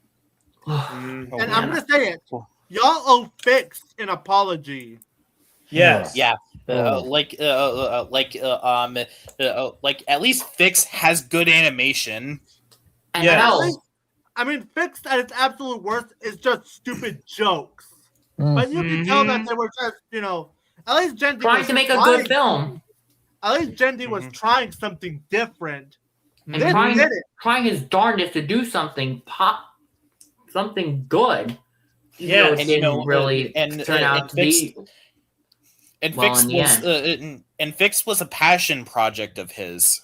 And I'm gonna say it. Y'all owe Fix an apology. Yes. Yeah. Like at least Fix has good animation. And Yes. hell, I mean, Fix at its absolute worst is just stupid jokes. Mm. But you can tell that they were just, at least Gendy trying was to make a good film. At least Gendy was trying something different. And This did it. trying his darndest to do something good. Yes, It didn't really turn out to be. And Well, Fix in the was and Fix was a passion project of his.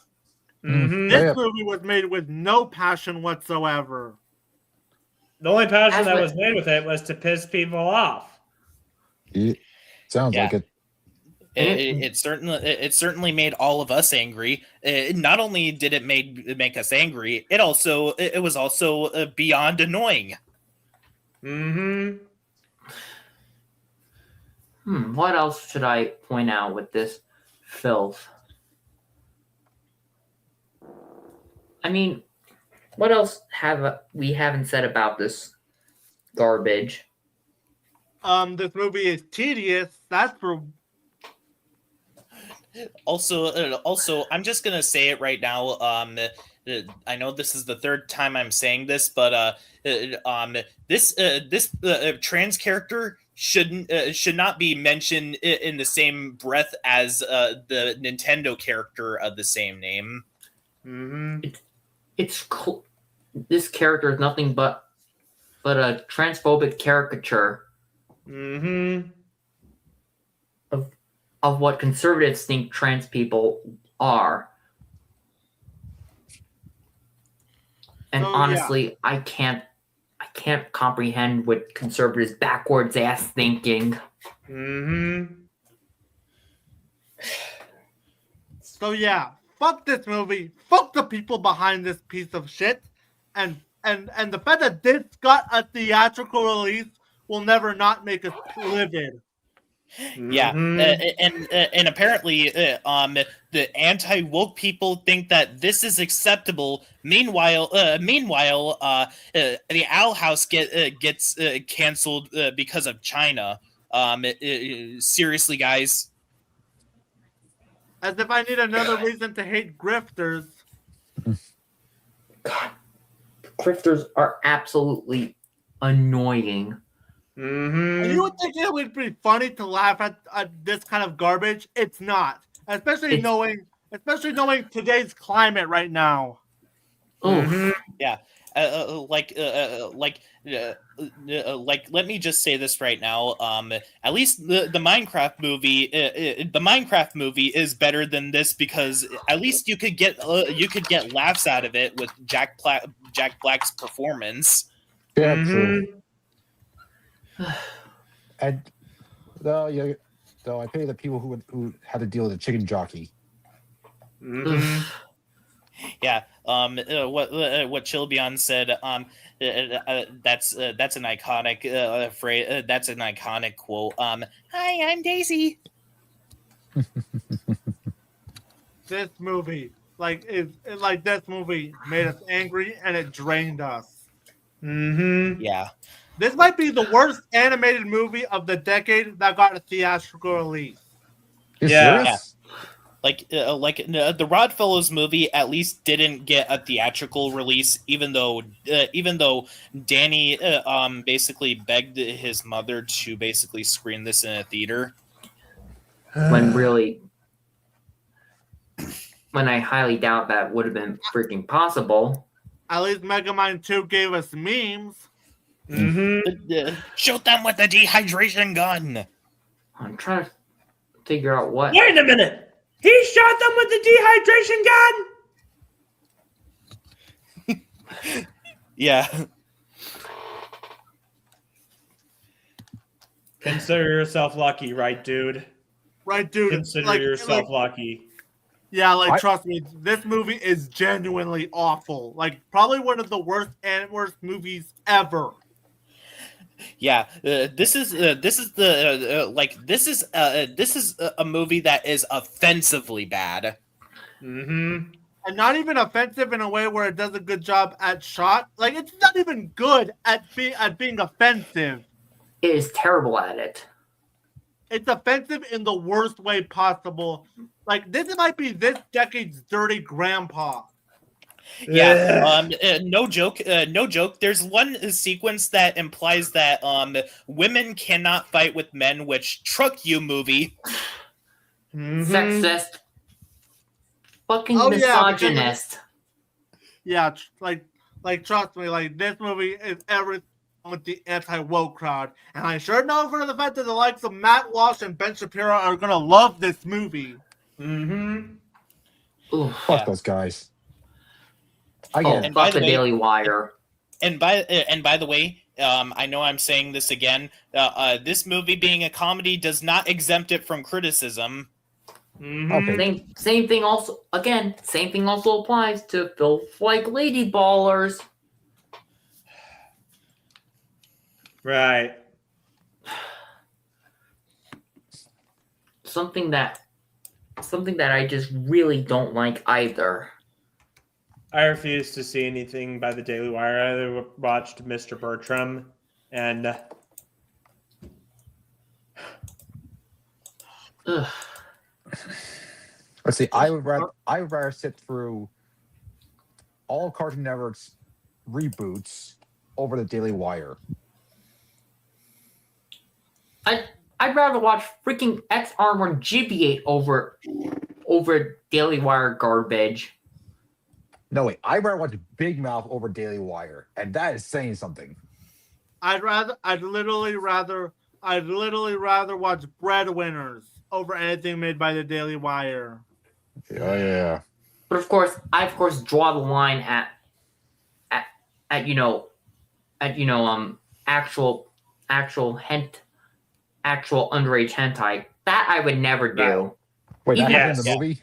Mm-hmm. This movie was made with no passion whatsoever. The only passion As that with- was made with it was to piss people off. It sounds Yeah. like it. It certainly made all of us angry. Not only did it make us angry, it was also beyond annoying. Mm-hmm. What else should I point out with this filth? I mean, what else have we haven't said about this garbage? This movie is tedious. That's for Also, I'm just gonna say it right now. I know this is the third time I'm saying this, but this trans character should not be mentioned in the same breath as the Nintendo character of the same name. Mm-hmm. This character is nothing but a transphobic caricature Mm-hmm. of what conservatives think trans people are. And So, honestly, I can't comprehend what conservatives' backwards ass thinking. Mm-hmm. So yeah, fuck this movie. Fuck the people behind this piece of shit. And the fact that this got a theatrical release will never not make us livid. Yeah, Mm-hmm. and apparently, the anti-woke people think that this is acceptable. Meanwhile, the Owl House gets canceled because of China. Seriously, guys. As if I need another reason to hate grifters. God, grifters are absolutely annoying. And Mm-hmm. you would think it would be funny to laugh at this kind of garbage. It's not. Especially knowing today's climate right now. Oof. Mm-hmm. Yeah, let me just say this right now. At least the Minecraft movie, is better than this because at least you could get laughs out of it with Jack Black's performance. Yeah, Mm-hmm. true. And though I pity the people who had to deal with the chicken jockey. Mm-hmm. Yeah. What Chilbyon said. That's an iconic phrase. That's an iconic quote. Hi, I'm Daisy. This movie, this movie made us angry and it drained us. Mm-hmm. Yeah. This might be the worst animated movie of the decade that got a theatrical release. You Yeah. serious? The Rodfellows movie at least didn't get a theatrical release, even though Danny basically begged his mother to basically screen this in a theater. When I highly doubt that would have been freaking possible. At least Megamind 2 gave us memes. Mm-hmm. Shoot them with the dehydration gun. I'm trying to figure out what. Wait a minute. He shot them with the dehydration gun. Yeah. Consider yourself lucky, right, dude? Right, dude? Consider yourself lucky. Yeah, trust me, this movie is genuinely awful. Like, probably one of the worst movies ever. Yeah, this is a movie that is offensively bad. Mm-hmm. And not even offensive in a way where it does a good job at shot. Like, it's not even good at being offensive. It is terrible at it. It's offensive in the worst way possible. Like, this might be this decade's Dirty Grandpa. Yeah, no joke. There's one sequence that implies that women cannot fight with men, which truck you movie. Mm-hmm. Sexist. Fucking misogynist. Yeah, trust me, like, this movie is everything with the anti-woke crowd. And I sure know for the fact that the likes of Matt Walsh and Ben Shapiro are gonna love this movie. Mm-hmm. Oof. Fuck those guys. And fuck the Daily Wire. And by the way, I know I'm saying this again. This movie being a comedy does not exempt it from criticism. Mm-hmm. Okay. Same thing also applies to filth like Lady Ballers. Right. Something that I just really don't like either. I refuse to see anything by the Daily Wire. I watched Mr. Bertram, and Ugh. Let's see. I would rather sit through all Cartoon Network's reboots over the Daily Wire. I'd rather watch freaking X Armor Gibiate over Daily Wire garbage. No wait, I'd rather watch Big Mouth over Daily Wire, and that is saying something. I'd literally rather watch Breadwinners over anything made by the Daily Wire. Oh yeah. But of course, I draw the line at actual underage hentai. That I would never do. Wait, that Even- happened in the movie?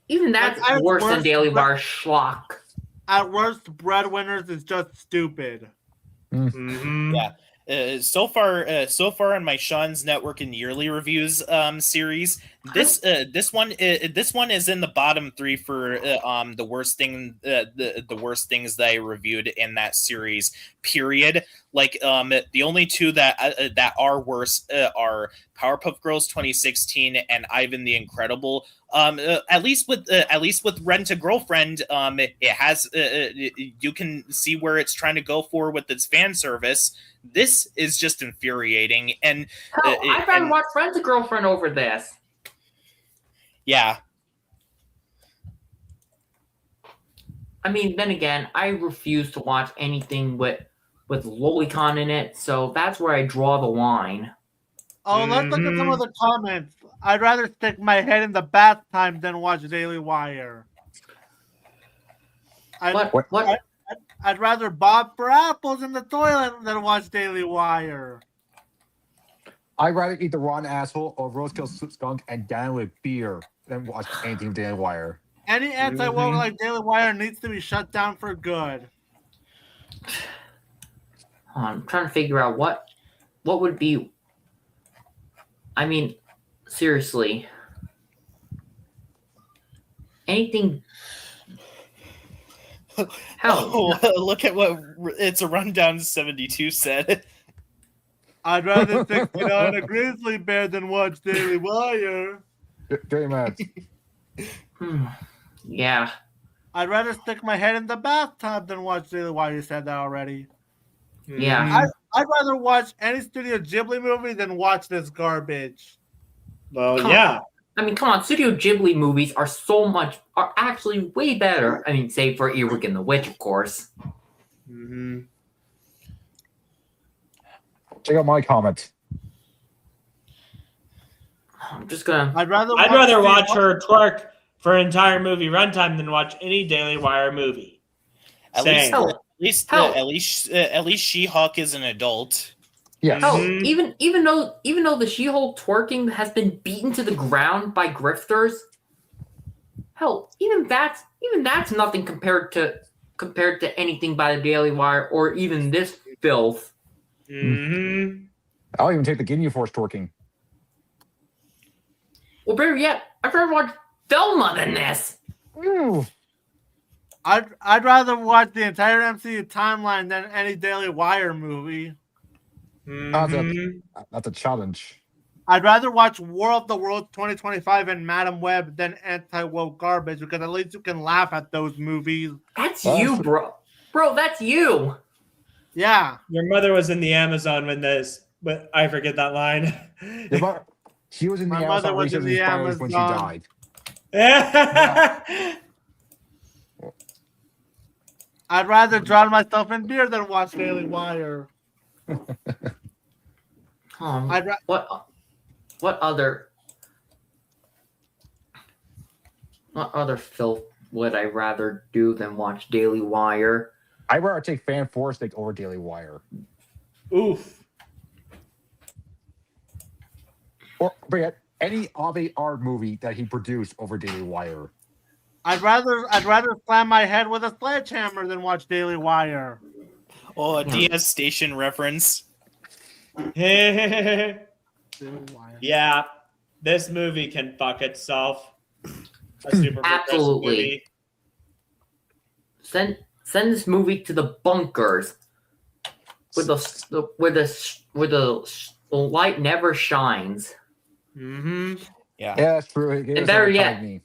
Even that's At worse than worst, Daily but- Wire schlock. At worst, Breadwinners is just stupid. mhm. Yeah. So far in my Sean's Network and Yearly Reviews series, this one is in the bottom 3 for the worst worst things that I reviewed in that series. Period. Like the only two that are worse are Powerpuff Girls 2016 and Ivan the Incredible. At least with Rent a Girlfriend, it has you can see where it's trying to go for with its fan service. This is just infuriating, and Hell, I'd rather watch Rent a Girlfriend over this. yeah, I mean, then again, I refuse to watch anything with Lolicon in it, so that's where I draw the line. Oh, let's look at some of the comments. I'd rather stick my head in the bath time than watch Daily Wire. I'd rather bob for apples in the toilet than watch Daily Wire. I'd rather eat the rotten asshole or roadkill skunk and down with beer than watch anything Daily Wire. Any anti-woke like Daily Wire needs to be shut down for good. I'm trying to figure out what would be. I mean, seriously, anything. Hell, oh, look at what It's a Rundown 72 said. I'd rather stick it on a grizzly bear than watch Daily Wire. Very much. yeah. I'd rather stick my head in the bathtub than watch Daily Wire. You said that already. Yeah. I'd rather watch any Studio Ghibli movie than watch this garbage. Well, Come yeah. I mean, come on, Studio Ghibli movies are actually way better. I mean, save for Earwig and the Witch, of course. Mm-hmm. Check out my comment. I'm just gonna. I'd rather watch her twerk for an entire movie runtime than watch any Daily Wire movie. At Same. least She-Hulk is an adult. Yes. Hell, Mhm. even though the She-Hulk twerking has been beaten to the ground by grifters, hell, even that's nothing compared to anything by the Daily Wire or even this filth. Mm-hmm. I'll even take the Guinea Force twerking. Well, better yet, I'd rather watch Velma than this. Ooh. I'd rather watch the entire MCU timeline than any Daily Wire movie. Mm-hmm. That's a challenge. I'd rather watch War of the Worlds 2025 and Madam Web than anti-woke garbage because at least you can laugh at those movies. That's Oh. you, bro. Bro, that's you. Yeah. Your mother was in the Amazon when this, but I forget that line. She was in the My mother Amazon was in Research the Inspires when she Amazon. died. I'd rather drown myself in beer than watch Daily Wire. What other filth would I rather do than watch Daily Wire? I'd rather take Fan Force Stick over Daily Wire. Oof. Or forget any avant-garde movie that he produced over Daily Wire. I'd rather slam my head with a sledgehammer than watch Daily Wire. Oh, a DS Station reference. Yeah. This movie can fuck itself. A super progressive Absolutely. movie. Send this movie to the bunkers, where the light never shines. Mm-hmm. Yeah. Yeah, that's true. It is better like yet- me.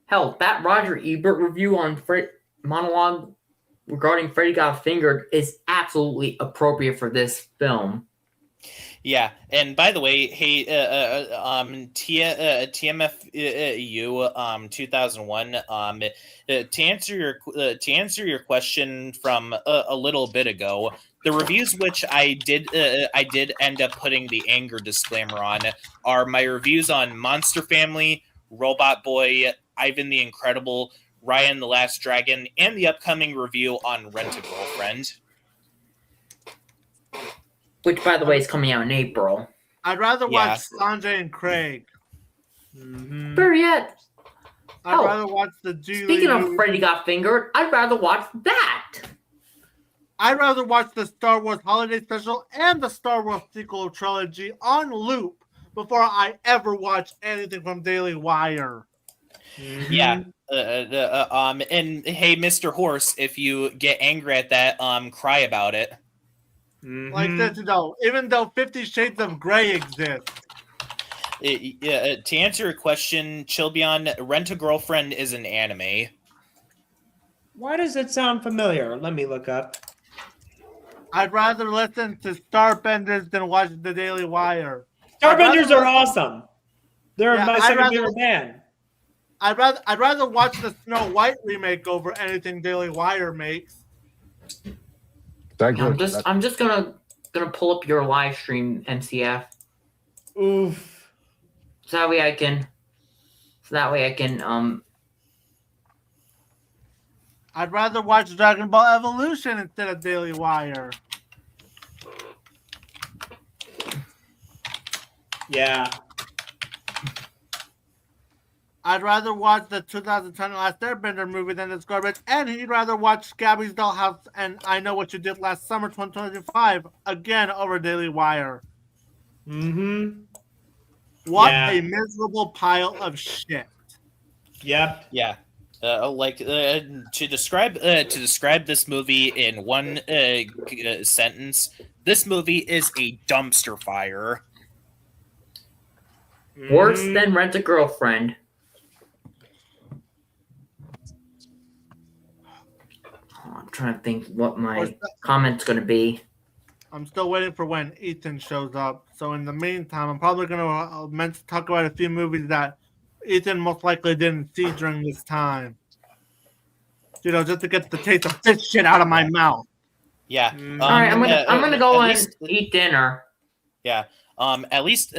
Hell, that Roger Ebert review on monologue regarding Freddy Got Fingered is absolutely appropriate for this film. Yeah, and by the way, hey, TMFU 2001. To answer your question from a little bit ago, the reviews which I did end up putting the anger disclaimer on are my reviews on Monster Family, Robot Boy, Ivan the Incredible, Ryan the Last Dragon, and the upcoming review on Rent a Girlfriend. Which, by the way, is coming out in April. I'd rather Yeah. watch Sanjay and Craig. Mm-hmm. Better yet, I'd Hell, rather watch the Julie. speaking of Freddy Got Fingered, I'd rather watch that. I'd rather watch the Star Wars Holiday Special and the Star Wars sequel trilogy on loop before I ever watch anything from Daily Wire. Mm-hmm. Yeah. And hey, Mr. Horse, if you get angry at that, cry about it. Mm-hmm. Like this, even though 50 Shades of Grey exists. To answer your question, Chilbyon, Rent a Girlfriend is an anime. Why does it sound familiar? Let me look up. I'd rather listen to Starbenders than watch the Daily Wire. Starbenders are awesome. They're Yeah, my I'd second rather- favorite band. I'd rather watch the Snow White remake over anything Daily Wire makes. That I'm just gonna pull up your live stream, MCF, Oof. so that way I can I'd rather watch Dragon Ball Evolution instead of Daily Wire. Yeah. I'd rather watch the 2010 Last Airbender movie than this garbage, and he'd rather watch Gabby's Dollhouse and I Know What You Did Last Summer 2025 again over Daily Wire. Mm-hmm. What Yeah. a miserable pile of shit. Yep. Yeah. To describe this movie in one sentence, this movie is a dumpster fire. worse Mhm. than Rent a Girlfriend. Oh, I'm trying to think what my comment's gonna be. I'm still waiting for when Ethan shows up. So in the meantime, I'm probably going to talk about a few movies that Ethan most likely didn't see during this time. Just to get the taste of this shit out of my mouth. Yeah. Mm. All right, I'm gonna go at and least- eat dinner. Yeah. At least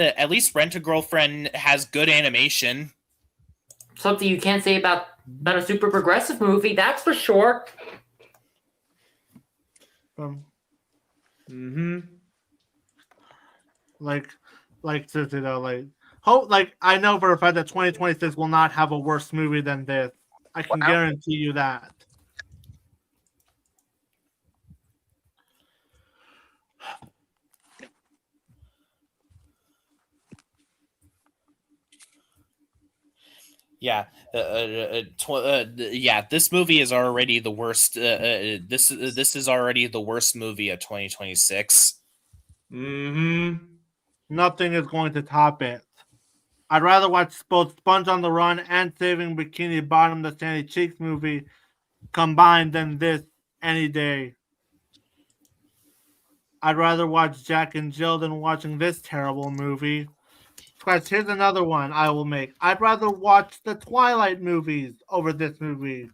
Rent a Girlfriend has good animation. Something you can't say about a super progressive movie, that's for sure. Mm-hmm. I know for a fact that 2026 will not have a worse movie than this. I can guarantee you that. Yeah. Yeah. This movie is already the worst. This is already the worst movie of 2026. Mm-hmm. Nothing is going to top it. I'd rather watch both Sponge on the Run and Saving Bikini Bottom, the Sandy Cheeks movie combined than this any day. I'd rather watch Jack and Jill than watching this terrible movie. Guys, here's another one I will make. I'd rather watch the Twilight movies over this movie.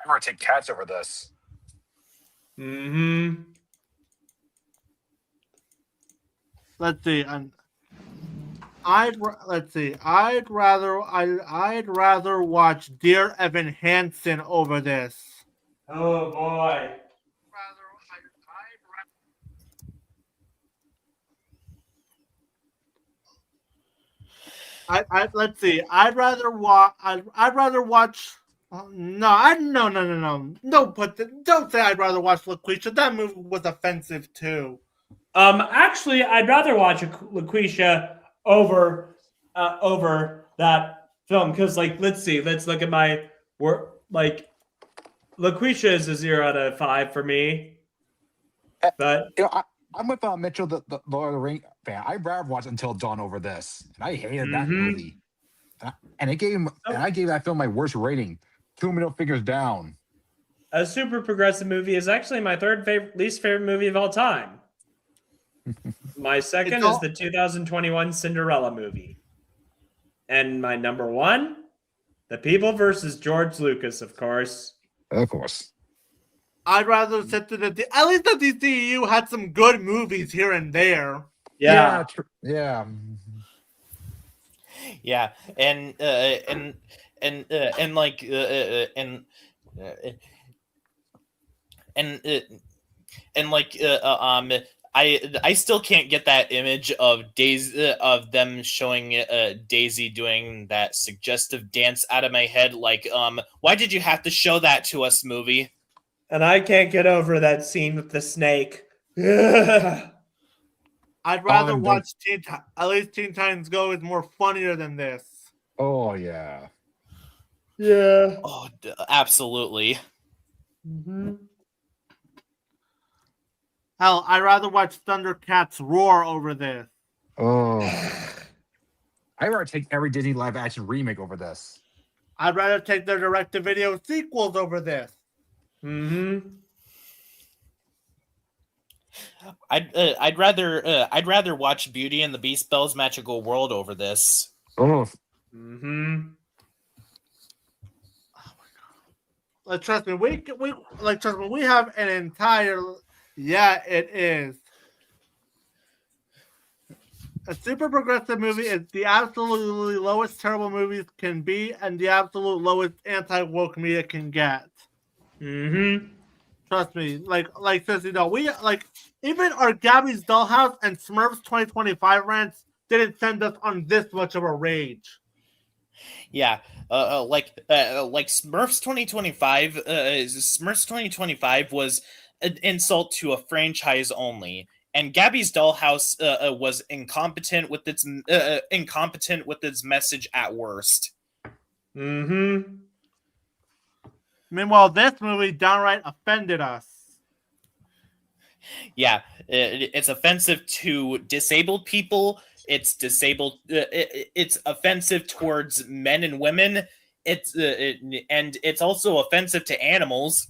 I'm gonna take Cats over this. Mm-hmm. Let's see. I'd rather watch Dear Evan Hansen over this. Oh boy. Let's see. I'd rather watch. No. Don't say I'd rather watch LaQuisha. That movie was offensive too. Actually, I'd rather watch LaQuisha over that film because, like, let's look at my work. Like, LaQuisha is a 0 out of 5 for me, but I'm with Mitchell, the Lord of the Ring fan. I'd rather watch Until Dawn over this, and I hated that movie. And I gave that film my worst rating, 2 middle fingers down. A super progressive movie is actually my third least favorite movie of all time. My second is the 2021 Cinderella movie. And my number one, The People versus George Lucas, of course. Of course. I'd rather sit to the... At least the DCU had some good movies here and there. Yeah. Yeah. Yeah, and I still can't get that image of them showing Daisy doing that suggestive dance out of my head. Like, why did you have to show that to us, movie? And I can't get over that scene with the snake. I'd rather watch at least Teen Titans Go is more funnier than this. Oh yeah. Yeah. Oh, absolutely. Mm-hmm. Hell, I'd rather watch Thundercats Roar over this. Oh. I'd rather take every Disney live action remake over this. I'd rather take their direct-to-video sequels over this. Mm-hmm. I'd rather watch Beauty and the Beast Belle's Magical World over this. Oh. Mm-hmm. Trust me, we have an entire... Yeah, it is. A super progressive movie is the absolutely lowest terrible movies can be and the absolute lowest anti-woke media can get. Mm-hmm. Trust me, since we even our Gabby's Dollhouse and Smurfs 2025 rants didn't send us on this much of a rage. Yeah, like Smurfs 2025. Smurfs 2025 was an insult to a franchise only, and Gabby's Dollhouse was incompetent with its message at worst. Mm-hmm. Meanwhile, this movie downright offended us. Yeah, it's offensive to disabled people. It's it's offensive towards men and women. And it's also offensive to animals.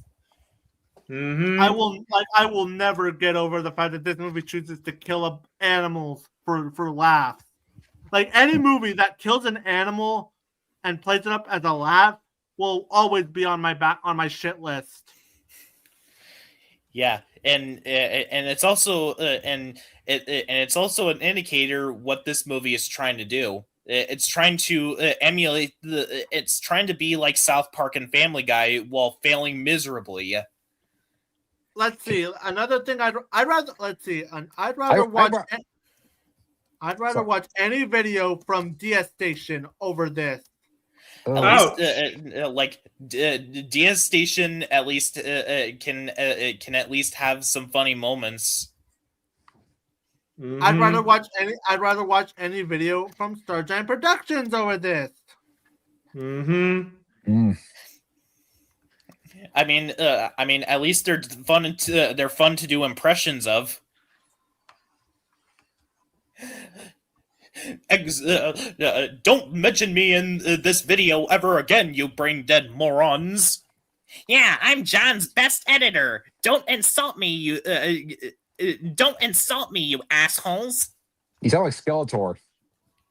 Mm-hmm. I will never get over the fact that this movie chooses to kill animals for laughs. Like any movie that kills an animal and plays it up as a laugh will always be on my shit list. Yeah, and it's also it's also an indicator what this movie is trying to do. It's trying to emulate it's trying to be like South Park and Family Guy while failing miserably. Let's see. Another thing I'd rather watch any video from DS Station over this. At least, DS Station at least can at least have some funny moments. Mm-hmm. I'd rather watch any video from Star Giant Productions over this. Mm-hmm. Mm. I mean, at least they're fun to do impressions of. Don't mention me in this video ever again, you brain-dead morons. Yeah, I'm John's best editor. Don't insult me, you assholes. You sound like Skeletor.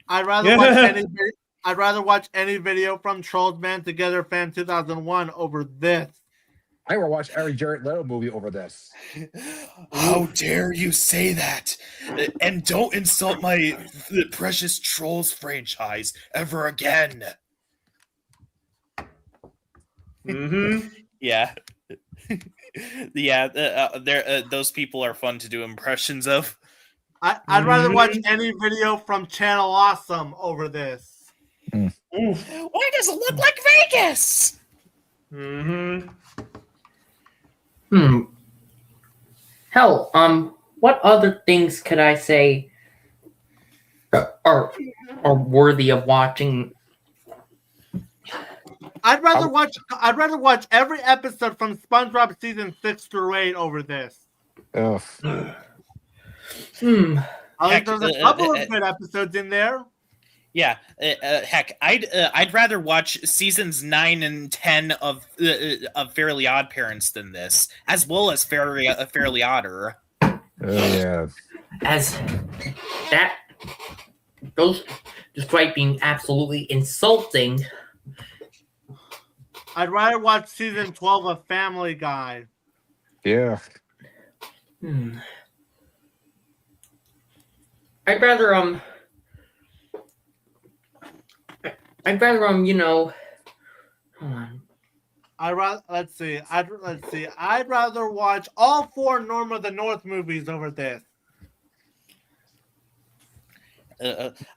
I'd rather watch any video from Trolls Band Together Fan 2001 over this. I will watch every Jared Leto movie over this. How dare you say that? And don't insult my precious Trolls franchise ever again. Mm-hmm. Yeah. Yeah, those people are fun to do impressions of. I'd rather watch any video from Channel Awesome over this. Why does it look like Vegas? Mm-hmm. Hell, what other things could I say are worthy of watching? I'd rather watch every episode from SpongeBob season 6 through 8 over this. Ugh. I Heck, think there's a couple of good episodes in there. Yeah, heck, I'd rather watch seasons 9 and 10 of Fairly Odd Parents than this, as well as Fairly Odder. Oh yeah. As that those, despite being absolutely insulting, I'd rather watch season 12 of Family Guy. Yeah. I'd rather you know, hold on. I'd rather watch all 4 Norm of the North movies over this.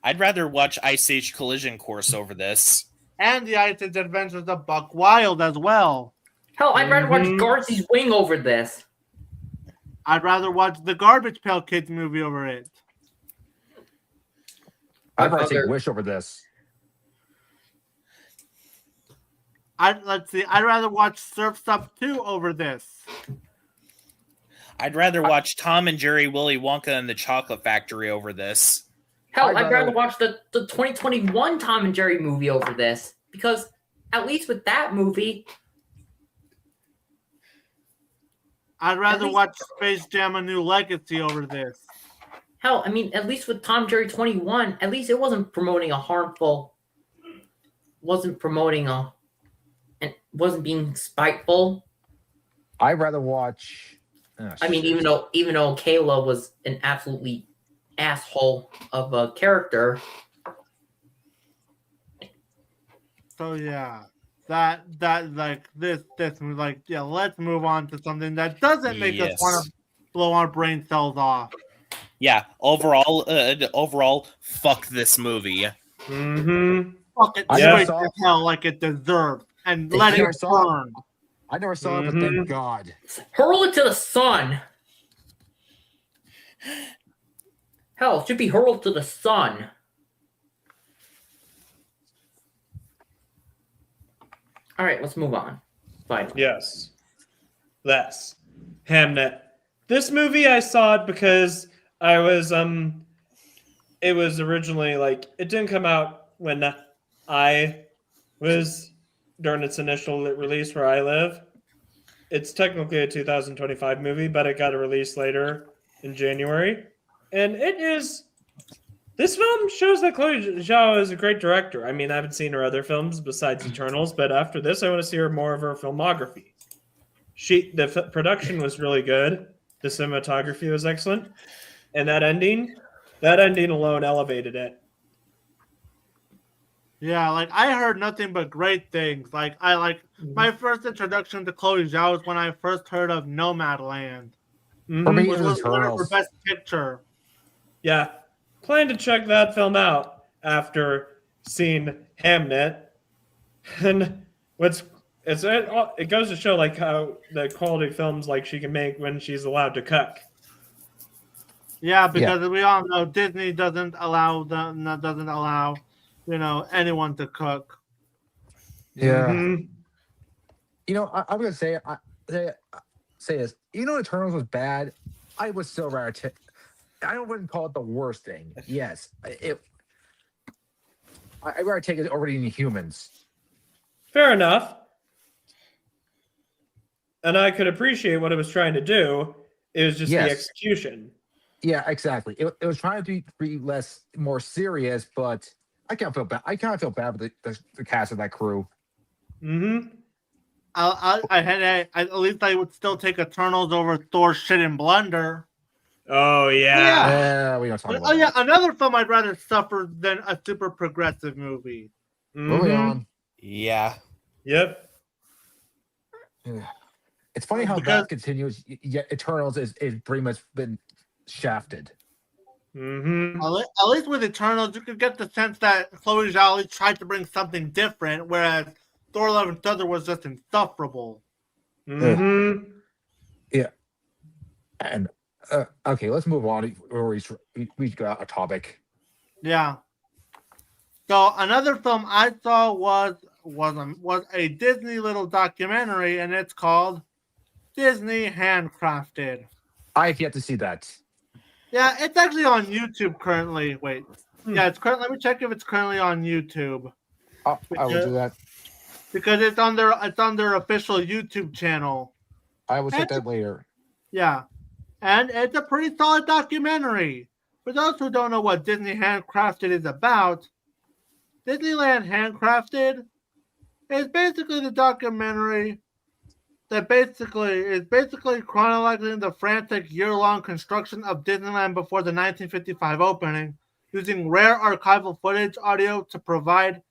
I'd rather watch Ice Age Collision Course over this. And the Ice Age Adventures of Buck Wild as well. Hell, I'd rather watch Garcy's Wing over this. I'd rather watch the Garbage Pail Kids movie over it. I'd rather take Wish over this. I'd rather watch Surf's Up 2 over this. I'd rather watch Tom and Jerry, Willy Wonka and the Chocolate Factory over this. Hell, I'd rather watch the 2021 Tom and Jerry movie over this. Because at least with that movie, I'd rather watch Space Jam: A New Legacy over this. hell, I mean, at least with Tom and Jerry 21, at least it wasn't promoting and wasn't being spiteful. I'd rather watch. I mean, even though Kayla was an absolutely asshole of a character. So yeah, that like this like yeah. Let's move on to something that doesn't make us want to blow our brain cells off. Yeah, overall, fuck this movie. Fuck it I straight saw- to hell like it deserves, and I let it never saw- burn. I never saw it, but thank God. Hurl it to the sun. Hell, it should be hurled to the sun. All right, let's move on. Fine. Yes. Less. Hamnet. This movie I saw it because I was it was originally like it didn't come out when I was during its initial release where I live. It's technically a 2025 movie, but it got a release later in January. And it is this film shows that Chloe Zhao is a great director. I mean, I haven't seen her other films besides Eternals, but after this, I want to see her more of her filmography. The production was really good. The cinematography was excellent, and that ending alone elevated it. Yeah, like I heard nothing but great things. Like my first introduction to Chloe Zhao was when I first heard of Nomadland, For me, which it was was winner for Eternals. Best Picture. Yeah, plan to check that film out after seeing Hamnet. And it goes to show like how the quality films like she can make when she's allowed to cook. Yeah, because we all know Disney doesn't allow anyone to cook. Yeah. Mhm. You know, I'm gonna say this. Even though Eternals was bad, I would still rather. I wouldn't call it the worst thing. Yes, I'd rather take it over eating humans. Fair enough. And I could appreciate what it was trying to do. It was just the execution. Yeah, exactly. It was trying to be more serious, but I can't feel bad. I kind of feel bad with the cast of that crew. Mm-hmm. At least I would still take Eternals over Thor shit and blunder. Oh yeah. We don't talk about Oh yeah, another film I'd rather suffer than a super progressive movie. Moving on. Yeah. Yep. It's funny how that continues. Yet Eternals is pretty much been shafted. Mm-hmm. At least with Eternals, you could get the sense that Chloe Zhao tried to bring something different, whereas Thor: Love and Thunder was just insufferable. Mm-hmm. Yeah, and Okay, let's move on. We got a topic. Yeah. So another film I saw was a Disney little documentary, and it's called Disney Handcrafted. I have yet to see that. Yeah, it's actually on YouTube currently. Wait, yeah, it's current. Let me check if it's currently on YouTube I will do that. because it's on their official YouTube channel. I will check It's- that later. Yeah, and it's a pretty solid documentary. For those who don't know what Disney Handcrafted is about, Disneyland Handcrafted is basically the documentary that basically chronicling the frantic year-long construction of Disneyland before the 1955 opening, using rare archival footage audio to provide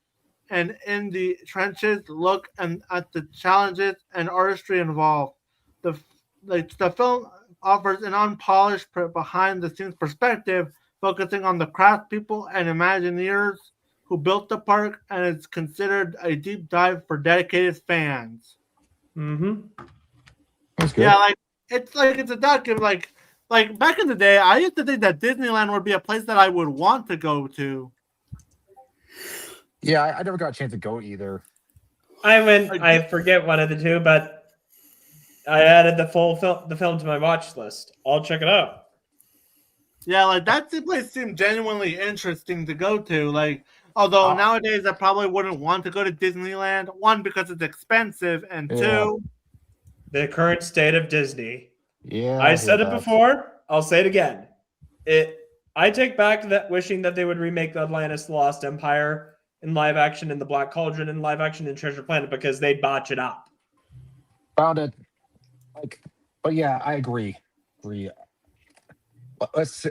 an in the trenches look at the challenges and artistry involved. The film offers an unpolished behind-the-scenes perspective, focusing on the craft people and Imagineers who built the park, and is considered a deep dive for dedicated fans. Mm-hmm. That's good. Yeah, it's a document. Like back in the day, I used to think that Disneyland would be a place that I would want to go to. Yeah, I never got a chance to go either. I went. I forget one of the two, but I added the film to my watch list. I'll check it out. Yeah, like that place seemed genuinely interesting to go to. Like, although nowadays I probably wouldn't want to go to Disneyland. One, because it's expensive, and two, The current state of Disney. Yeah, I said it that. before. I'll say it again. I take back that wishing that they would remake Atlantis: The Lost Empire in live action, and The Black Cauldron in live action, and Treasure Planet, because they'd botch it up. Found it. But yeah, I agree. Let's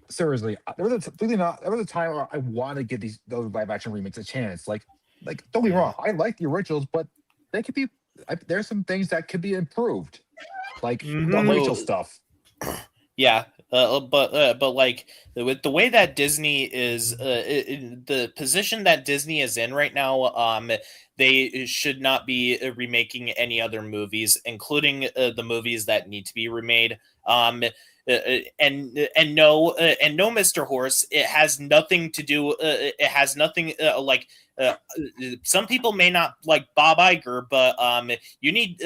seriously. There was a time where I want to give those live action remakes a chance. Like, don't be wrong. I like the originals, but they could be. There's some things that could be improved, like the Rachel stuff. Yeah, but like with the way that Disney is, the position that Disney is in right now, they should not be remaking any other movies, including the movies that need to be remade. And no, Mr. Horse, it has nothing to do. It has nothing some people may not like Bob Iger, but you need,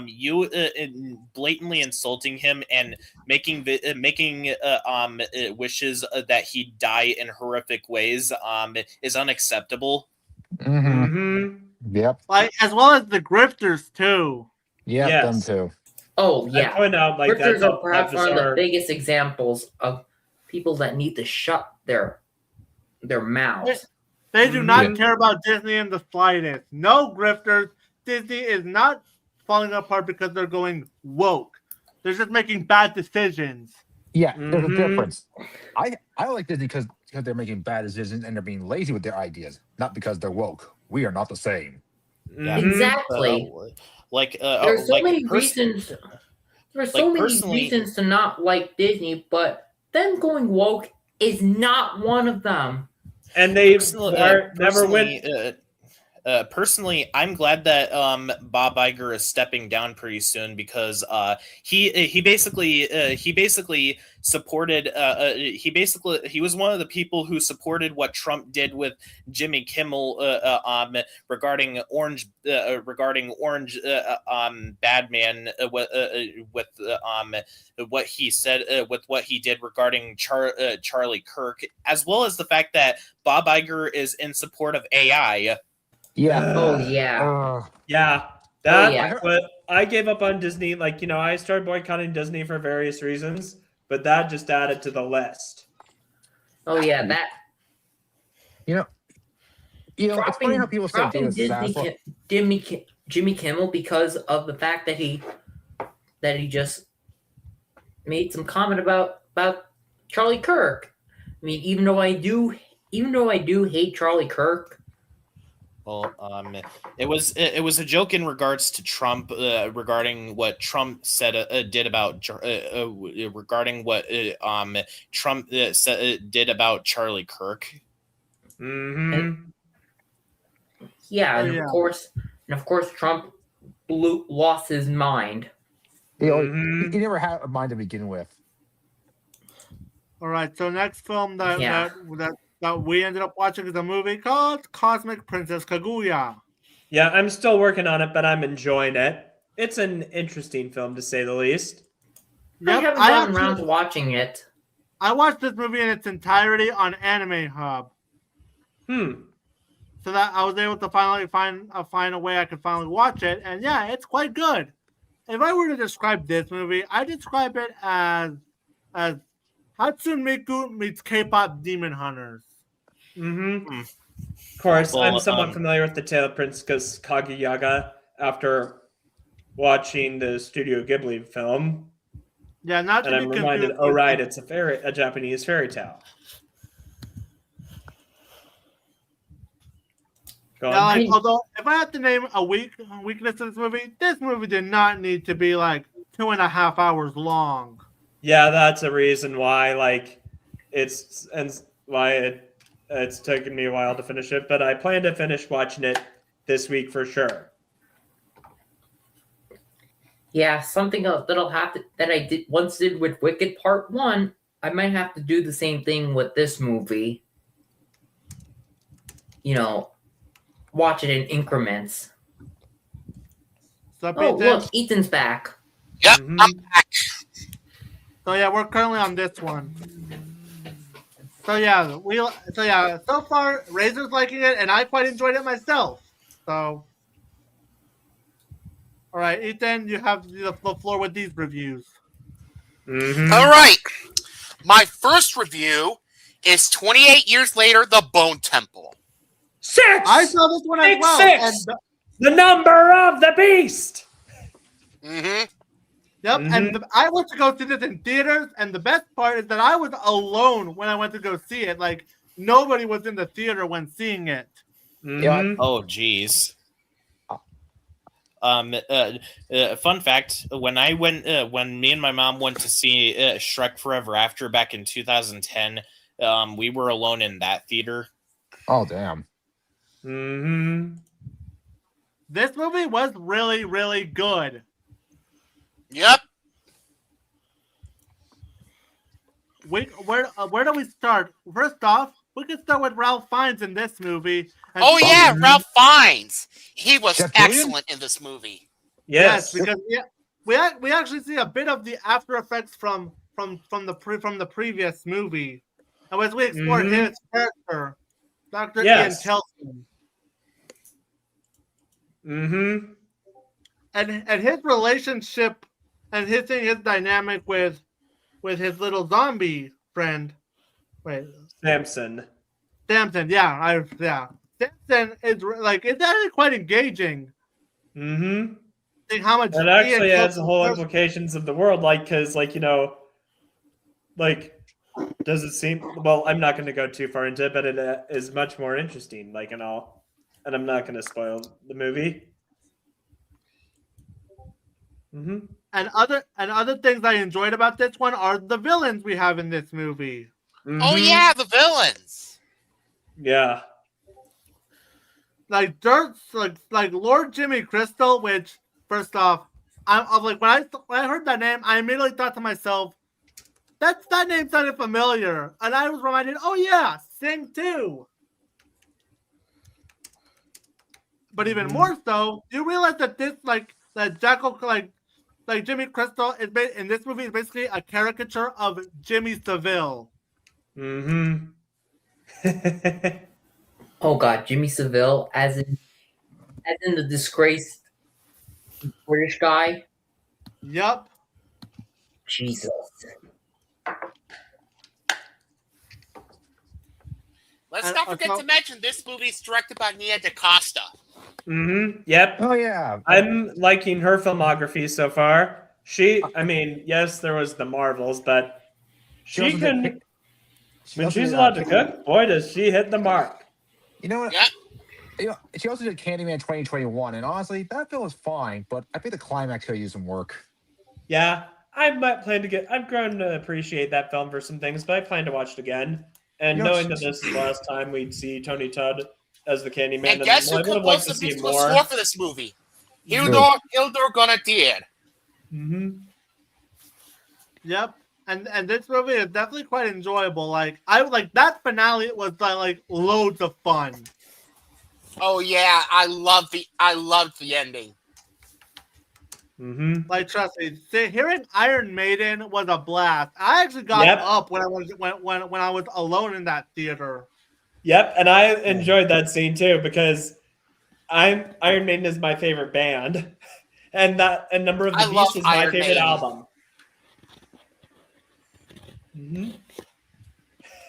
you blatantly insulting him and making wishes that he die in horrific ways is unacceptable. Yep. like as well as the grifters too. Yep, Yes. them too. Oh I yeah, point out grifters that's are perhaps just one of the our- biggest examples of people that need to shut their mouths. They do not care about Disney in the slightest. No grifters. Disney is not falling apart because they're going woke. They're just making bad decisions. Yeah, there's a difference. I like Disney because they're making bad decisions and they're being lazy with their ideas, not because they're woke. We are not the same. Exactly. There's so many reasons. There's so many reasons to not like Disney, but them going woke is not one of them. And they never went. Personally, I'm glad that Bob Iger is stepping down pretty soon because he basically supported he was one of the people who supported what Trump did with Jimmy Kimmel regarding Orange Badman with what he said with what he did regarding Charlie Kirk, as well as the fact that Bob Iger is in support of AI. Yeah. Yeah. That's what I gave up on Disney. I started boycotting Disney for various reasons, but that just added to the list. Oh yeah, that. It's funny how people say Jimmy Kimmel because of the fact that he just made some comment about Charlie Kirk. I mean, even though I do hate Charlie Kirk. Well, it was a joke in regards to Trump, regarding what Trump did about regarding what Trump did about Charlie Kirk. And of course, Trump lost his mind. He never had a mind to begin with. All right, so next film that Yeah. that we ended up watching is a movie called Cosmic Princess Kaguya. Yeah, I'm still working on it, but I'm enjoying it. It's an interesting film to say the least. I Yep, haven't gotten around to watching it. I watched this movie in its entirety on Anime Hub, so that I was able to finally find a way I could finally watch it, and yeah, it's quite good. If I were to describe this movie, I describe it as Hatsune Miku meets K-pop Demon Hunters. Of course, Well, I'm somewhat familiar with the tale of Princess Kaguya after watching the Studio Ghibli film. Yeah, not And to I'm be reminded, confused oh with- right, it's a Japanese fairy tale. Go Yeah, on. like, although if I have to name a weakness of this movie did not need to be like 2.5 hours long. Yeah, that's a reason why, like, it's taken me a while to finish it, but I plan to finish watching it this week for sure. Yeah, something else that I did with Wicked Part 1, I might have to do the same thing with this movie. You know, watch it in increments. So, Oh, Ethan, look, Ethan's back. Yep, Mhm. I'm back. so yeah, we're currently on this one. So far Razor's liking it, and I quite enjoyed it myself. So, all right, Ethan, you have the floor with these reviews. All right. My first review is 28 years later, The Bone Temple. 6! I saw this one as Big well, 6! and The number of the beast! yep, Mhm. and I went to go see this in theaters, and the best part is that I was alone when I went to go see it. Like, nobody was in the theater when seeing it. Mhm. Oh, geez. Fun fact: when me and my mom went to see Shrek Forever After back in 2010, we were alone in that theater. Oh damn! Mhm. This movie was really, really good. Yep. Where do we start? First off, we can start with Ralph Fiennes in this movie. And Oh yeah, Ralph Fiennes. He was Chef Julian? excellent in this movie. Yes. because we actually see a bit of the after effects from the previous movie, and as we explore his character, Dr. Yes. Ian Telson, Mhm. and his relationship and his dynamic with his little zombie friend. Wait, Samson. Samson. Yeah. Samson is like it's actually quite engaging. Mhm. Seeing how much That actually Ian has the whole Telson- implications of the world, like, because, like, you know, like, does it seem? Well, I'm not going to go too far into it, but it is much more interesting, like, and all. And I'm not going to spoil the movie. Mhm. And other things I enjoyed about this one are the villains we have in this movie. Oh Mhm. yeah, the villains. Yeah. Like like Lord Jimmy Crystal, which first off, I'm like when I heard that name, I immediately thought to myself, that name sounded familiar, and I was reminded, oh yeah, Sing 2. But even more so, you realize that this that Jackal like Jimmy Crystal in this movie is basically a caricature of Jimmy Seville. Mhm. Oh god, Jimmy Seville, as in the disgraced British guy. Yup. Jesus. Let's And not forget also- to mention this movie is directed by Nia DaCosta. Yep. Oh yeah! I'm liking her filmography so far. I mean, yes, there was the Marvels, but she also did can. Pick- When also she's did, allowed to Pick- cook, boy, does she hit the mark. You know what? Yeah. You know, she also did Candyman 2021, and honestly, that film was fine. But I think the climax could use some work. Yeah, I might plan to get. I've grown to appreciate that film for some things, but I plan to watch it again. And You know, knowing that this is the last time we'd see Tony Todd as the Candyman, And guess who I would have liked composed to the see musical more. score for this movie? Hildur Gunnar did. Mm-hmm. Yep. And this movie is definitely quite enjoyable. Like I like that finale was like loads of fun. Oh yeah, I loved the ending. Mm-hmm. Like trust me, hearing Iron Maiden was a blast. I actually got Yep. up when I was alone in that theater. Yep, and I enjoyed that scene too because Iron Maiden is my favorite band, and Number of the I love Beast is my Iron favorite Maiden. album. Hmm.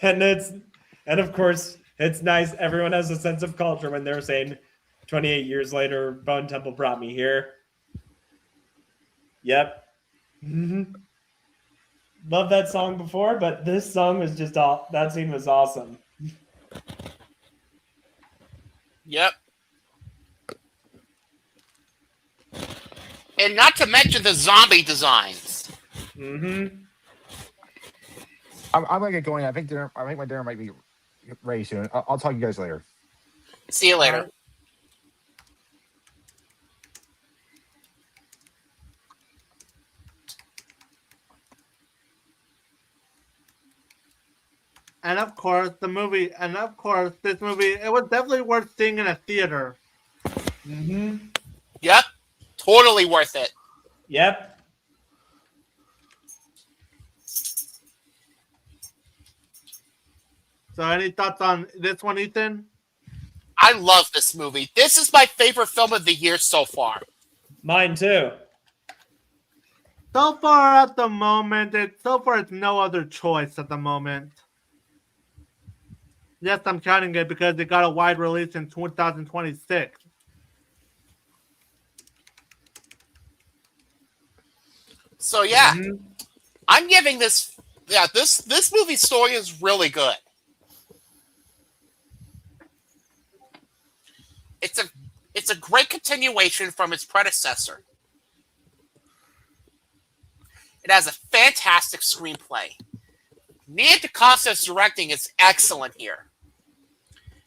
And of course it's nice. Everyone has a sense of culture when they're saying, "28 years later, Bone Temple brought me here." Yep. Hmm. Love that song before, but this song was just all. That scene was awesome. Yep. And not to mention the zombie designs. Mm-hmm. I'm gonna get going. I think my dinner might be ready soon. I'll talk to you guys later. See you later. Alright. And of course, this movie, it was definitely worth seeing in a theater. Mm-hmm. Yep. Totally worth it. Yep. So, any thoughts on this one, Ethan? I love this movie. This is my favorite film of the year so far. Mine too. So far, at the moment, it's no other choice at the moment. Yes, I'm counting it because it got a wide release in 2026. So yeah, Mhm. I'm giving this. Yeah, this movie's story is really good. It's a great continuation from its predecessor. It has a fantastic screenplay. Nia DaCosta's directing is excellent here.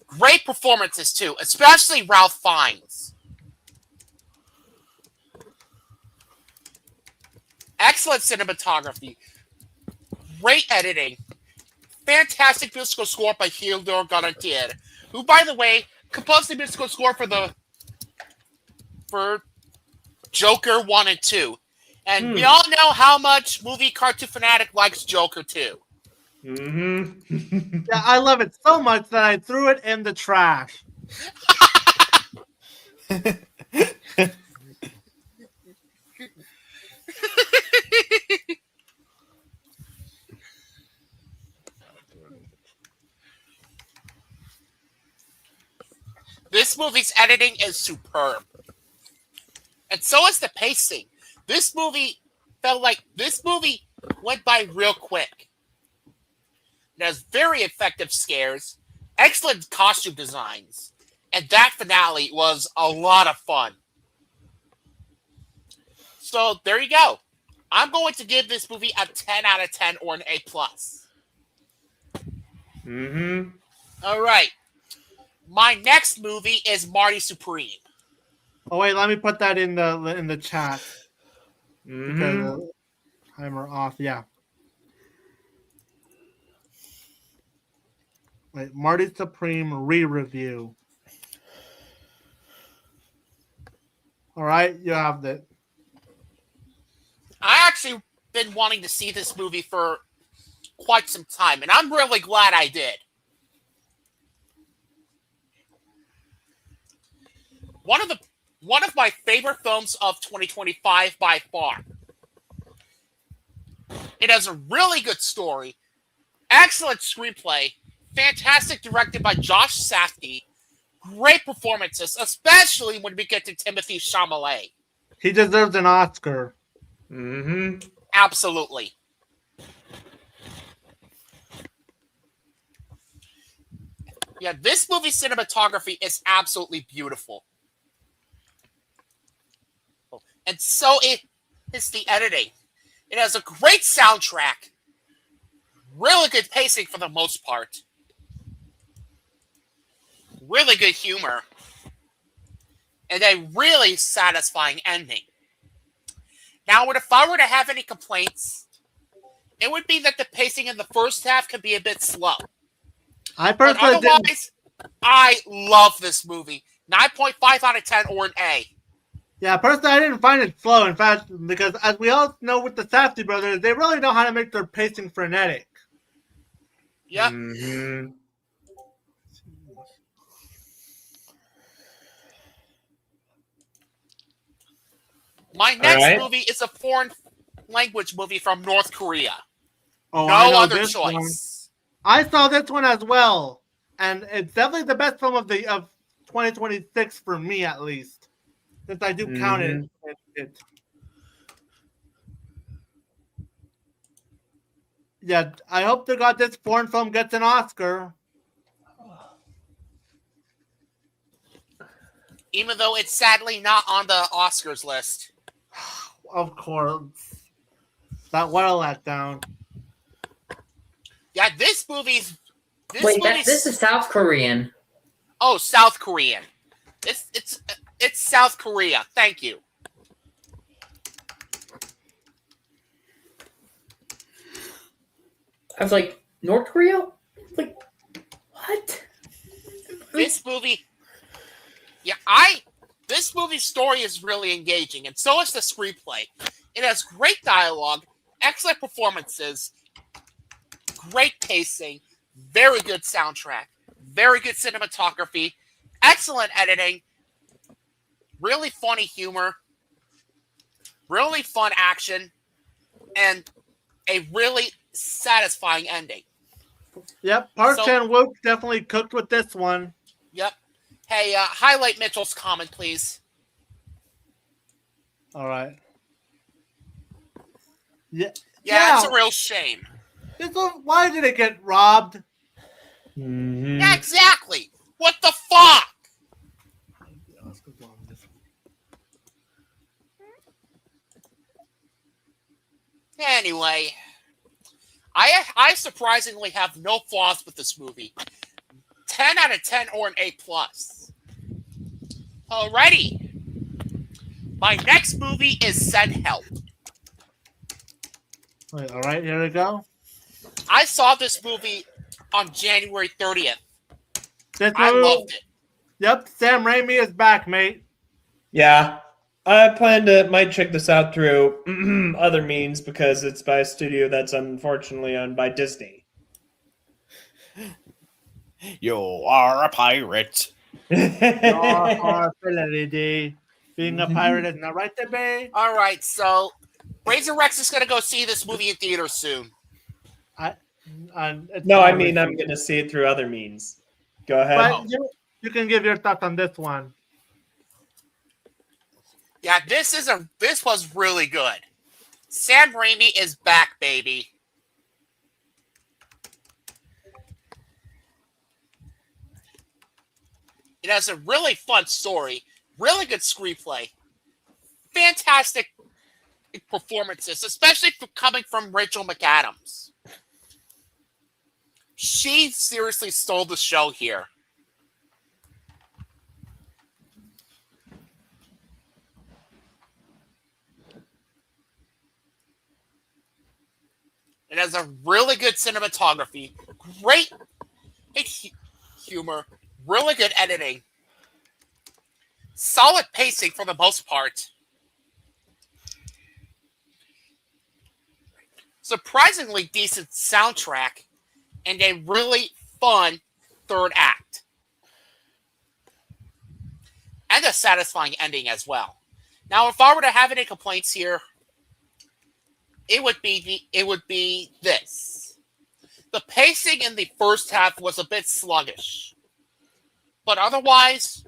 Great performances too, especially Ralph Fiennes. Excellent cinematography. Great editing. Fantastic musical score by Hildur Garantier, who, by the way, composed the musical score for Joker 1 and 2. And we all know how much movie Cartoon Fanatic likes Joker 2. Mm-hmm. Yeah, I love it so much that I threw it in the trash. This movie's editing is superb. And so is the pacing. This movie went by real quick. It has very effective scares, excellent costume designs, and that finale was a lot of fun. So there you go. I'm going to give this movie a 10 out of 10 or an A+. Mm-hmm. All right. My next movie is Marty Supreme. Oh wait, let me put that in the chat Mm-hmm. because timer off. Yeah. Wait, Marty Supreme re-review. All right, you have it. I actually been wanting to see this movie for quite some time, and I'm really glad I did. One of my favorite films of 2025 by far. It has a really good story, excellent screenplay, fantastic directed by Josh Safdie, great performances, especially when we get to Timothy Chalamet. He deserves an Oscar. Mm-hmm. Absolutely. Yeah, this movie's cinematography is absolutely beautiful. And so is the editing. It has a great soundtrack, really good pacing for the most part, really good humor, and a really satisfying ending. Now, if I were to have any complaints, it would be that the pacing in the first half could be a bit slow. I But personally didn't. otherwise, I love this movie. 9.5 out of 10 or an A. Yeah, personally, I didn't find it slow. In fact, because as we all know with the Safdie brothers, they really know how to make their pacing frenetic. Yep. Mhm. My next right. movie is a foreign language movie from North Korea. Oh, I No know other this one. choice. I saw this one as well, and it's definitely the best film of 2026 for me, at least, since I do count it. Yeah, I hope to God this foreign film gets an Oscar. Even though it's sadly not on the Oscars list. Of course. That what a letdown. Yeah, this movie's. This is South Korean. Oh, South Korean. It's South Korea. Thank you. I was like, North Korea? Like, what? This movie. Yeah, This movie's story is really engaging, and so is the screenplay. It has great dialogue, excellent performances, great pacing, very good soundtrack, very good cinematography, excellent editing, really funny humor, really fun action, and a really satisfying ending. Yep, Park So- Chan-wook definitely cooked with this one. Yep. Hey, highlight Mitchell's comment, please. All right. Yeah. Yeah, it's a real shame. Why did it get robbed? Mhm. Yeah, exactly. What the fuck? Anyway, I surprisingly have no flaws with this movie. 10 out of 10 or an A+. Alrighty. My next movie is Send Help. Wait, all right, here we go. I saw this movie on January 30th. This I movie- loved it. Yep, Sam Raimi is back, mate. Yeah, I plan to might check this out through other means because it's by a studio that's unfortunately owned by Disney. You are a pirate. Your ability. Being a pirate is not right to be. Alright, so Razor Rex is going to go see this movie in theaters soon. No, I mean I'm going to see it through other means. Go ahead. But you can give your thoughts on this one. Yeah, this was really good. Sam Raimi is back, baby. It has a really fun story, really good screenplay, fantastic performances, especially coming from Rachel McAdams. She seriously stole the show here. It has a really good cinematography, great humor, really good editing, solid pacing for the most part, surprisingly decent soundtrack, and a really fun third act. And a satisfying ending as well. Now, if I were to have any complaints here, it would be this. The pacing in the first half was a bit sluggish. But otherwise,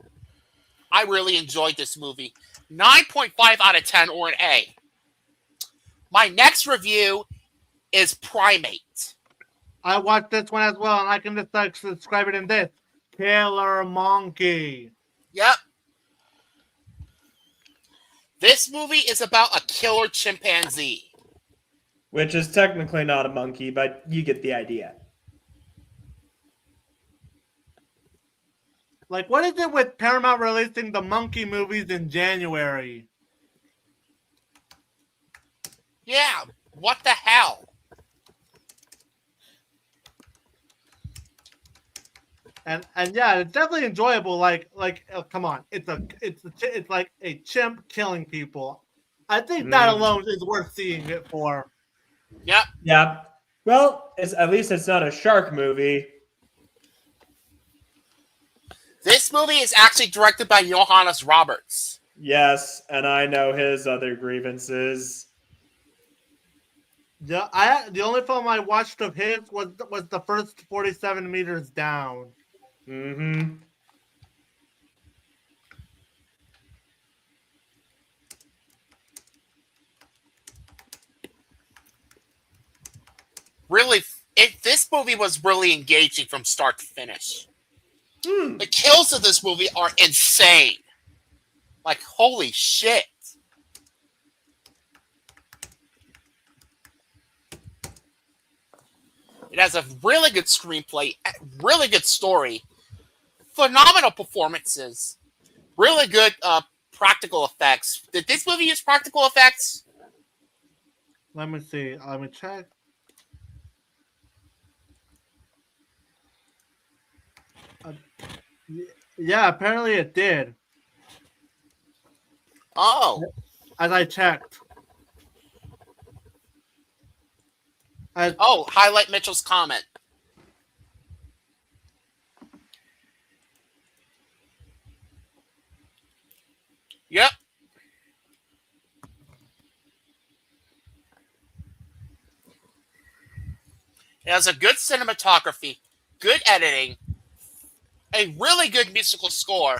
I really enjoyed this movie. 9.5 out of 10 or an A. My next review is Primate. I watched this one as well, and I can just describe it in this. Killer Monkey. Yep. This movie is about a killer chimpanzee. Which is technically not a monkey, but you get the idea. Like, what is it with Paramount releasing the monkey movies in January? Yeah, what the hell? And yeah, it's definitely enjoyable. Come on, it's like a chimp killing people. I think that alone is worth seeing it for. Yep. Yeah. Well, at least it's not a shark movie. This movie is actually directed by Johannes Roberts. Yes, and I know his other grievances. The only film I watched of his was the first 47 meters down. Mm-hmm. Really, this movie was really engaging from start to finish. Hmm. The kills of this movie are insane. Like, holy shit. It has a really good screenplay, really good story, phenomenal performances, really good practical effects. Did this movie use practical effects? Let me see. Let me check. Yeah, apparently it did. Oh. As I checked. Highlight Mitchell's comment. Yep. It has a good cinematography, good editing, a really good musical score,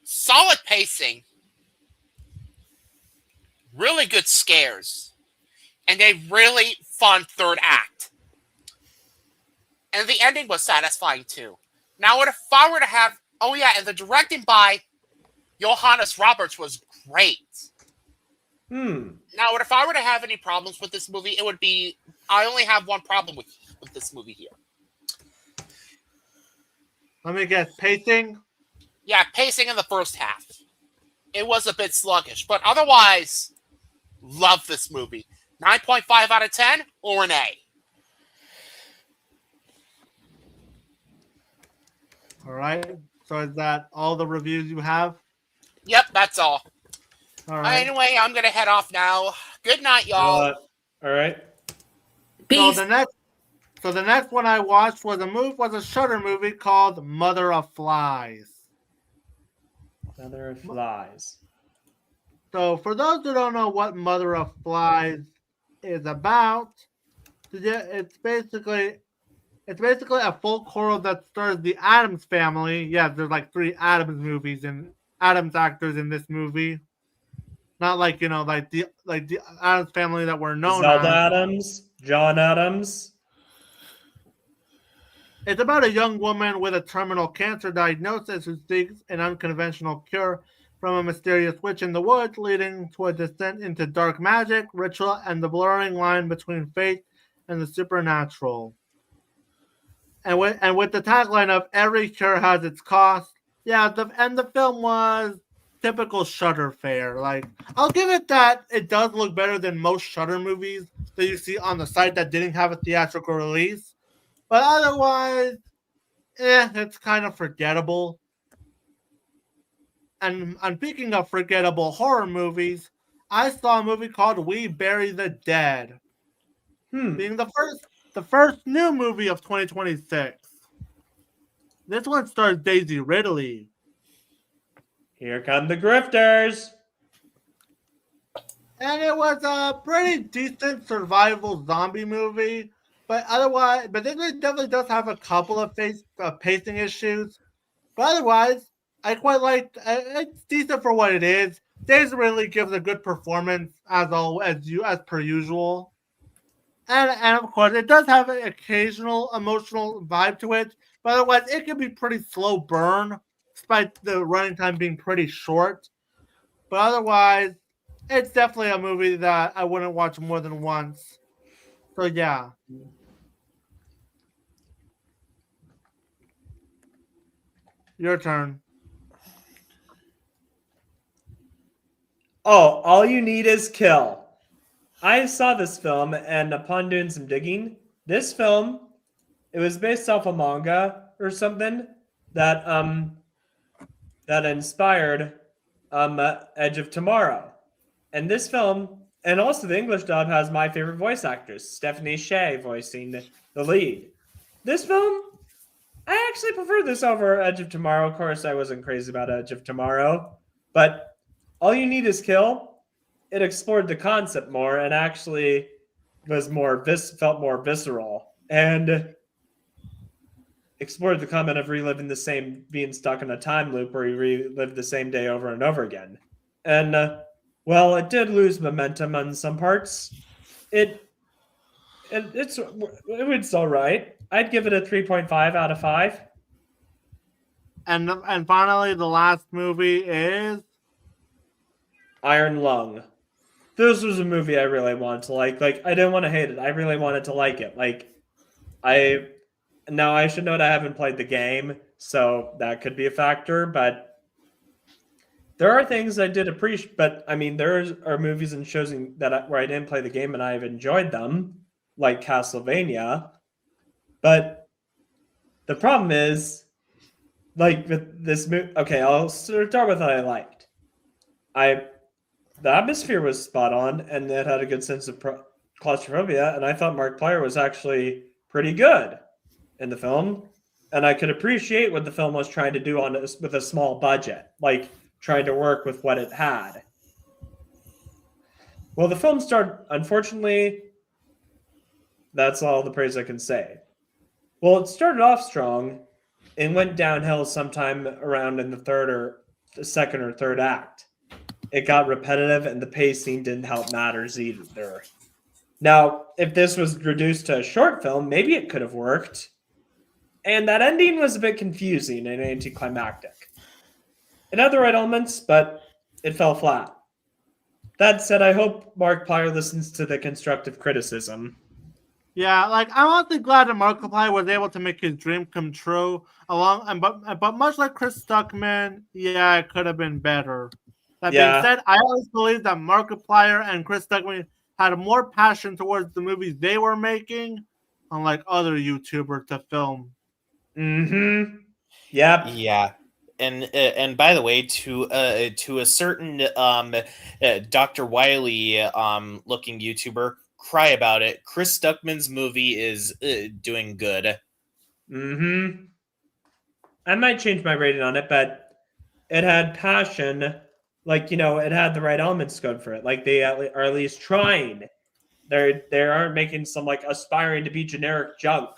solid pacing, really good scares, and a really fun third act. And the ending was satisfying too. Now, if I were to have, and the directing by Johannes Roberts was great. Now, if I were to have any problems with this movie, it would be, I only have one problem with this movie here. Let me guess, pacing? Yeah, pacing in the first half. It was a bit sluggish, but otherwise, love this movie. 9.5 out of 10 or an A? All right. So is that all the reviews you have? Yep, that's all. All right. Anyway, I'm going to head off now. Good night, y'all. All right. Peace. So the next one I watched was a Shudder movie called Mother of Flies. Mother of Flies. So for those who don't know what Mother of Flies is about, it's basically a folk horror that stars the Addams family. Yeah, there's like 3 Addams movies and Addams actors in this movie. Not like the Addams family that we're known Zelda as. Adams, John Adams. It's about a young woman with a terminal cancer diagnosis who seeks an unconventional cure from a mysterious witch in the woods, leading to a descent into dark magic, ritual, and the blurring line between faith and the supernatural. And with the tagline of "Every cure has its cost," yeah, the film was typical Shudder fare. Like, I'll give it that it does look better than most Shudder movies that you see on the site that didn't have a theatrical release. But otherwise, it's kind of forgettable. And speaking of forgettable horror movies, I saw a movie called We Bury the Dead, being the first new movie of 2026. This one stars Daisy Ridley. Here come the grifters. And it was a pretty decent survival zombie movie, but this one definitely does have a couple of pacing issues. But otherwise, I quite liked. It's decent for what it is. Daisy Ridley gives a good performance as per usual, and of course it does have an occasional emotional vibe to it. But otherwise, it can be pretty slow burn, despite the running time being pretty short. But otherwise, it's definitely a movie that I wouldn't watch more than once. So yeah. Your turn. Oh, all you need is kill. I saw this film, and upon doing some digging, this film, it was based off a manga or something that that inspired Edge of Tomorrow. And this film, and also the English dub, has my favorite voice actress, Stephanie Shea, voicing the lead. This film, I actually prefer this over Edge of Tomorrow. Of course, I wasn't crazy about Edge of Tomorrow, but All You Need Is Kill, it explored the concept more and actually was felt more visceral and explored the comment of reliving the same, being stuck in a time loop where you relive the same day over and over again. And well, it did lose momentum on some parts. It's all right. I'd give it a 3.5 out of 5. And finally, the last movie is Iron Lung. This was a movie I really wanted to like. Like, I didn't want to hate it. I really wanted to like it. Like, I should note I haven't played the game, so that could be a factor. But there are things I did appreciate. But I mean, there are movies and shows where I didn't play the game and I've enjoyed them, like Castlevania. But the problem is, like with this movie. Okay, I'll start with what I liked. The atmosphere was spot on, and it had a good sense of claustrophobia. And I thought Markiplier was actually pretty good in the film, and I could appreciate what the film was trying to do with a small budget, like trying to work with what it had. Well, the film started, unfortunately, that's all the praise I can say. Well, it started off strong and went downhill sometime around in the second or third act. It got repetitive, and the pacing didn't help matters either. Now, if this was reduced to a short film, maybe it could have worked. And that ending was a bit confusing and anticlimactic. It had the right elements, but it fell flat. That said, I hope Markiplier listens to the constructive criticism. Yeah, like I'm honestly glad that Markiplier was able to make his dream come true. But much like Chris Stuckman, yeah, it could have been better. That being said, I always believe that Markiplier and Chris Stuckman had more passion towards the movies they were making, unlike other YouTubers to film. Mm-hmm. Yep. Yeah. And by the way, to a certain Dr. Wiley looking YouTuber, cry about it. Chris Stuckman's movie is doing good. Mm-hmm. I might change my rating on it, but it had passion. Like, it had the right elements going for it. Like, they are at least trying. They aren't making some, like, aspiring to be generic junk.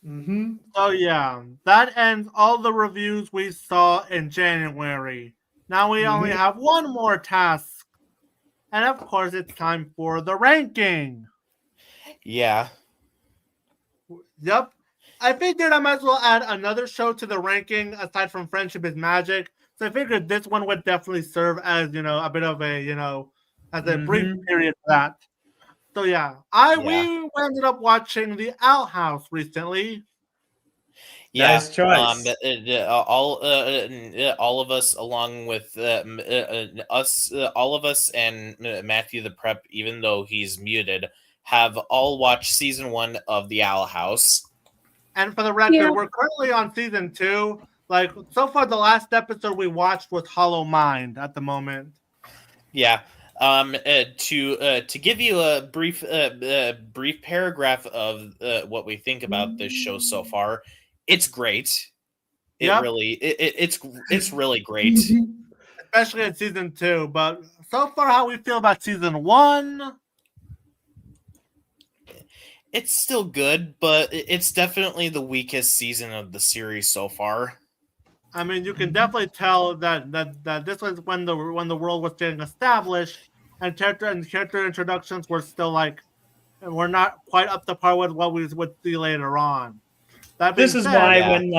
Mm-hmm. So yeah, that ends all the reviews we saw in January. Now we only have one more task. And of course, it's time for the ranking. Yeah. Yep. I figured I might as well add another show to the ranking aside from Friendship is Magic. So I figured this one would definitely serve as, a bit of a, as a brief period for that. So yeah, we ended up watching The Outhouse recently. Yeah, nice choice. All of us, along with all of us and Matthew the Prep, even though he's muted, have all watched season 1 of The Owl House. And for the record, we're currently on season 2. Like, so far, the last episode we watched was Hollow Mind at the moment. Yeah. To give you a brief paragraph of what we think about this show so far, it's great. It's really great. Especially in season 2. But so far, how we feel about season 1? It's still good, but it's definitely the weakest season of the series so far. I mean, you can definitely tell that this was when the world was getting established, and character introductions were still we're not quite up to par with what we would see later on. This is why when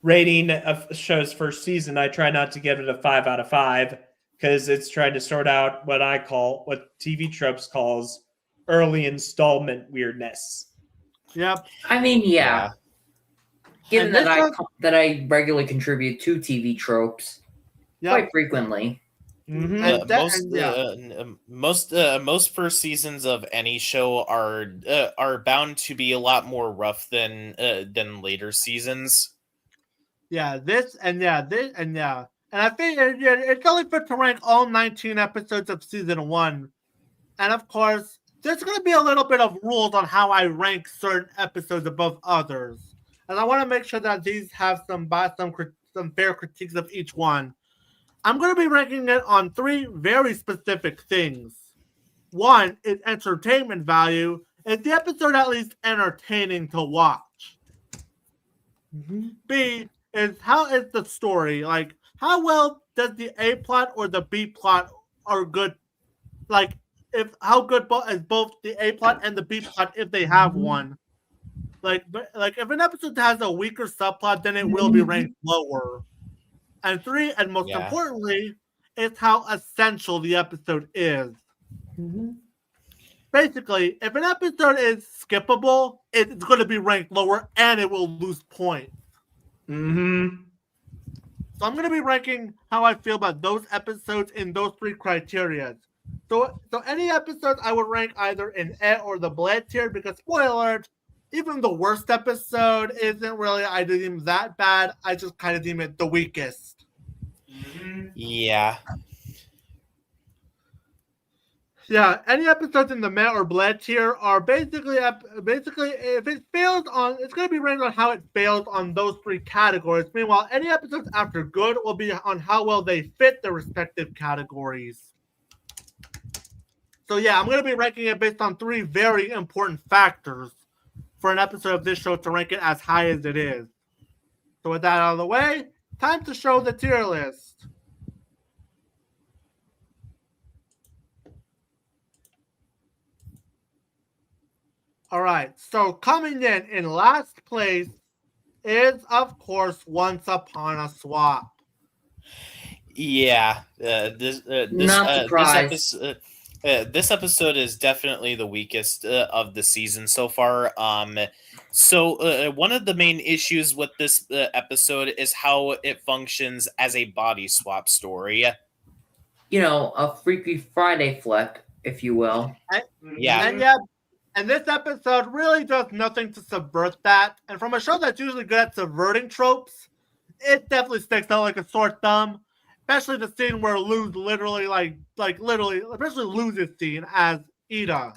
rating of show's first season, I try not to give it a 5 out of 5 because it's trying to sort out what TV Tropes calls early installment weirdness. Yep. I mean, yeah. Given that I regularly contribute to TV Tropes quite frequently. Mhm. And most first seasons of any show are bound to be a lot more rough than later seasons. And I think it's only fit to rank all 19 episodes of season 1. And of course, there's going to be a little bit of rules on how I rank certain episodes above others. And I want to make sure that these have some fair critiques of each one. I'm going to be ranking it on 3 very specific things. One is entertainment value. Is the episode at least entertaining to watch? B is how is the story? Like, how well does the A plot or the B plot are good? Like, if how good is both the A plot and the B plot if they have one? Like if an episode has a weaker subplot, then it will be ranked lower. And 3, and most importantly, is how essential the episode is. Basically, if an episode is skippable, it's going to be ranked lower and it will lose points. So I'm going to be ranking how I feel about those episodes in those 3 criteria. So any episodes I would rank either in A or the Bled tier because, spoiler alert, even the worst episode isn't really, I deem that bad. I just kind of deem it the weakest. Yeah. Yeah, any episodes in the Meh or Bled tier are basically if it fails on, it's going to be ranked on how it fails on those 3 categories. Meanwhile, any episodes after good will be on how well they fit their respective categories. So yeah, I'm going to be ranking it based on 3 very important factors for an episode of this show to rank it as high as it is. So with that out of the way, time to show the tier list. All right, so coming in last place is, of course, Once Upon a Swap. Yeah, Not surprised. This episode is definitely the weakest of the season so far. So one of the main issues with this episode is how it functions as a body swap story. You know, a Freaky Friday flick, if you will. And this episode really does nothing to subvert that. And from a show that's usually good at subverting tropes, it definitely sticks out like a sore thumb. Especially the scene where Luz literally, especially Luz's scene as Ida.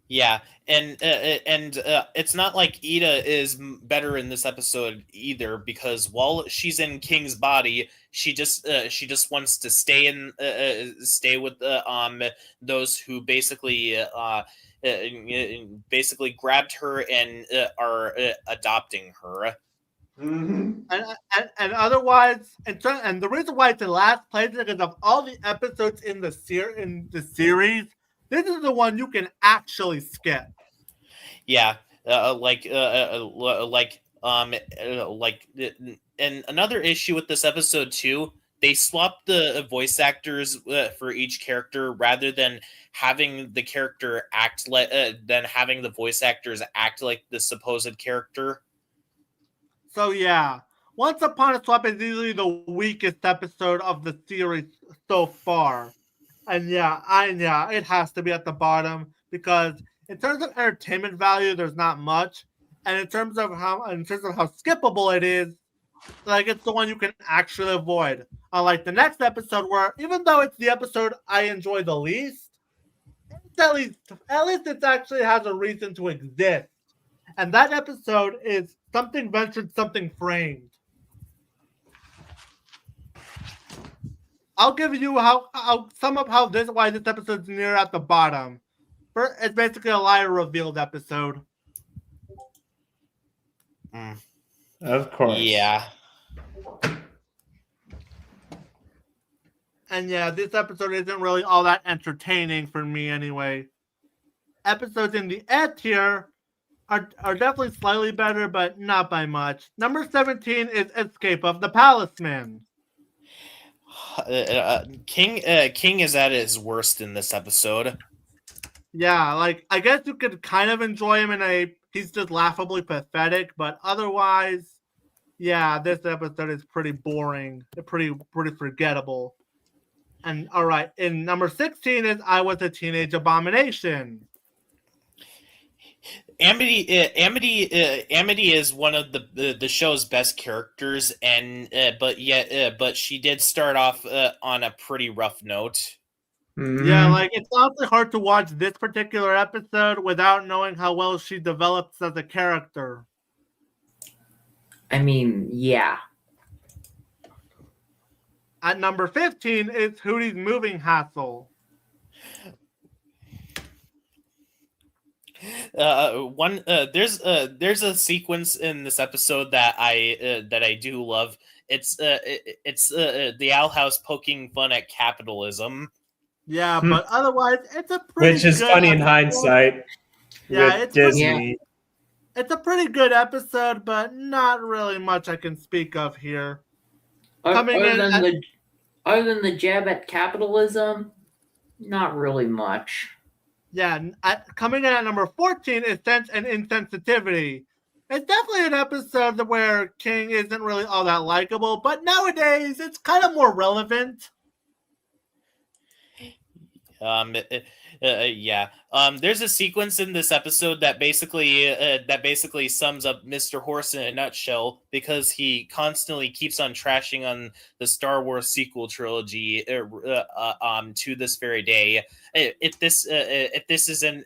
Yeah, and it's not like Ida is better in this episode either, because while she's in King's body, she just wants to stay with those who basically grabbed her and are adopting her. And otherwise, and the reason why it's in last place is because of all the episodes in the series. This is the one you can actually skip. Yeah, and another issue with this episode too, they swapped the voice actors for each character rather than having the character act like having the voice actors act like the supposed character. So yeah, Once Upon a Swap is easily the weakest episode of the series so far. And it has to be at the bottom because in terms of entertainment value, there's not much. And in terms of how skippable it is, like it's the one you can actually avoid. Unlike the next episode where even though it's the episode I enjoy the least, at least it actually has a reason to exist. And that episode is Something Ventured, Something Framed. I'll give you I'll sum up why this episode's near at the bottom. First, it's basically a liar revealed episode. Of course. Yeah. And yeah, this episode isn't really all that entertaining for me anyway. Episodes in the S tier are definitely slightly better, but not by much. Number 17 is Escape of the Palisman. King is at his worst in this episode. Yeah, like I guess you could kind of enjoy him he's just laughably pathetic, but otherwise, yeah, this episode is pretty boring, pretty forgettable. And all right, in number 16 is I Was a Teenage Abomination. Amity is one of the show's best characters, and but she did start off on a pretty rough note. Yeah, like it's awfully hard to watch this particular episode without knowing how well she develops as a character. I mean, yeah. At number 15 is Hootie's Moving Hassle. There's a sequence in this episode that I do love. It's the Owl House poking fun at capitalism. Yeah, but otherwise, it's a pretty Which is good funny in episode. hindsight. Yeah, with it's pretty- Disney. It's a pretty good episode, but not really much I can speak of here. Coming in at- Other than the jab at capitalism, not really much. Yeah, coming in at number 14 is Sense and Insensitivity. It's definitely an episode where King isn't really all that likable, but nowadays it's kind of more relevant. Yeah. There's a sequence in this episode that basically sums up Mr. Horse in a nutshell, because he constantly keeps on trashing on the Star Wars sequel trilogy to this very day. If this isn't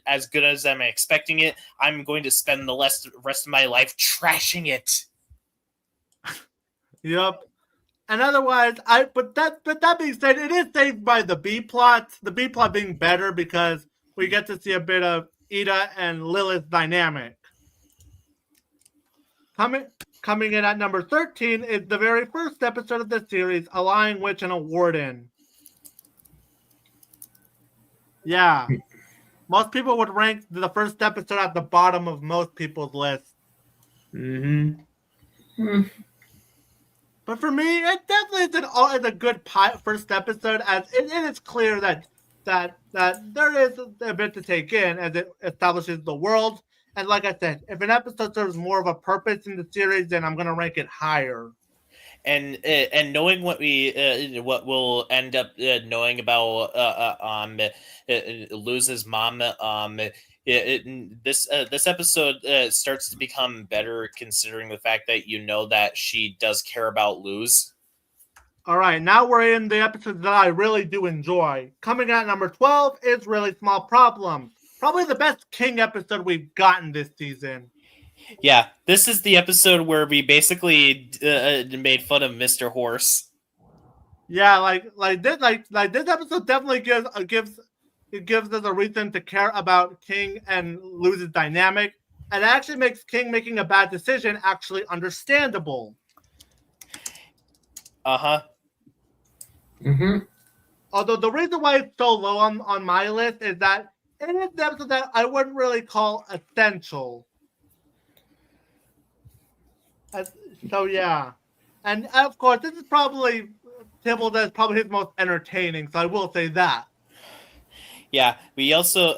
as good as I'm expecting it, I'm going to spend the rest of my life trashing it. Yep. And otherwise, but that being said, it is saved by the B plot. The B plot being better because we get to see a bit of Ida and Lilith's dynamic. Coming in at number 13 is the very first episode of the series, A Lying Witch and a Warden. Yeah. Most people would rank the first episode at the bottom of most people's list. But for me, it definitely is a good first episode, as it is clear that there is a bit to take in as it establishes the world. And like I said, if an episode serves more of a purpose in the series, then I'm going to rank it higher. And knowing what we'll end up knowing about Luz's mom, this episode starts to become better, considering the fact that you know that she does care about Luz. All right, now we're in the episodes that I really do enjoy. Coming at number 12 is Really Small Problems. Probably the best King episode we've gotten this season. Yeah, this is the episode where we basically made fun of Mr. Horse. Yeah, like this episode definitely gives us a reason to care about King and Luz's dynamic, and it actually makes King making a bad decision actually understandable. Although the reason why it's so low on my list is that it is an episode that I wouldn't really call essential. So yeah, and of course this is probably Tibble as probably his most entertaining, so I will say that. Yeah, we also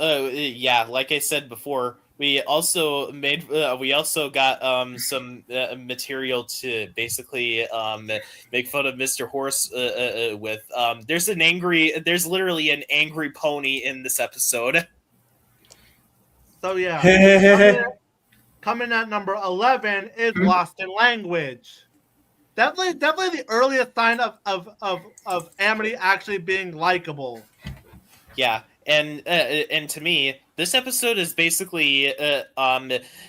like I said before, we also got some material to basically make fun of Mr. Horse with. There's literally an angry pony in this episode. So yeah. Coming at number 11 is Lost in Language. Definitely the earliest sign of Amity actually being likable. Yeah, and to me, this episode is basically a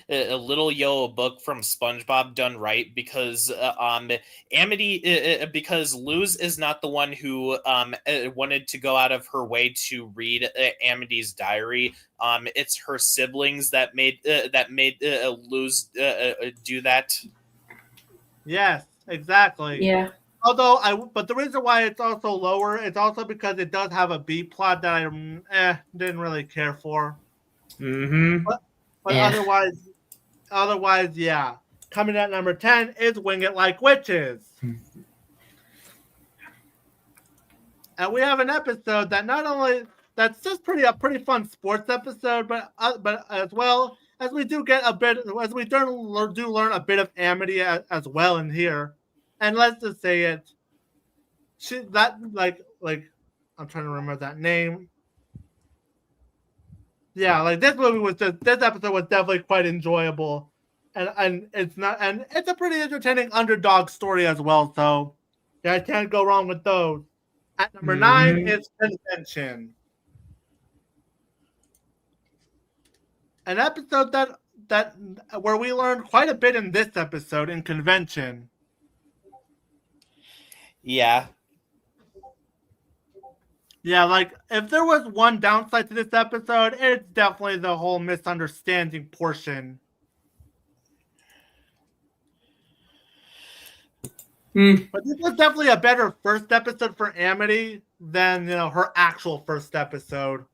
Little Yellow Book from SpongeBob done right, because Amity because Luz is not the one who wanted to go out of her way to read Amity's diary. It's her siblings that made Luz do that. Yes, exactly. Yeah. But the reason why it's also lower is also because it does have a B plot that I didn't really care for. But Yeah. otherwise, yeah. Coming at number 10 is Wing It Like Witches. And we have an episode that that's just a pretty fun sports episode, but as well as we do learn a bit of Amity as well in here. And let's just say it, I'm trying to remember that name. Yeah, like this episode was definitely quite enjoyable, and it's a pretty entertaining underdog story as well. So yeah, I can't go wrong with those. At number 9 is Convention, an episode that where we learned quite a bit in this episode in Convention. Yeah. Yeah, like if there was one downside to this episode, it's definitely the whole misunderstanding portion. But this was definitely a better first episode for Amity than her actual first episode.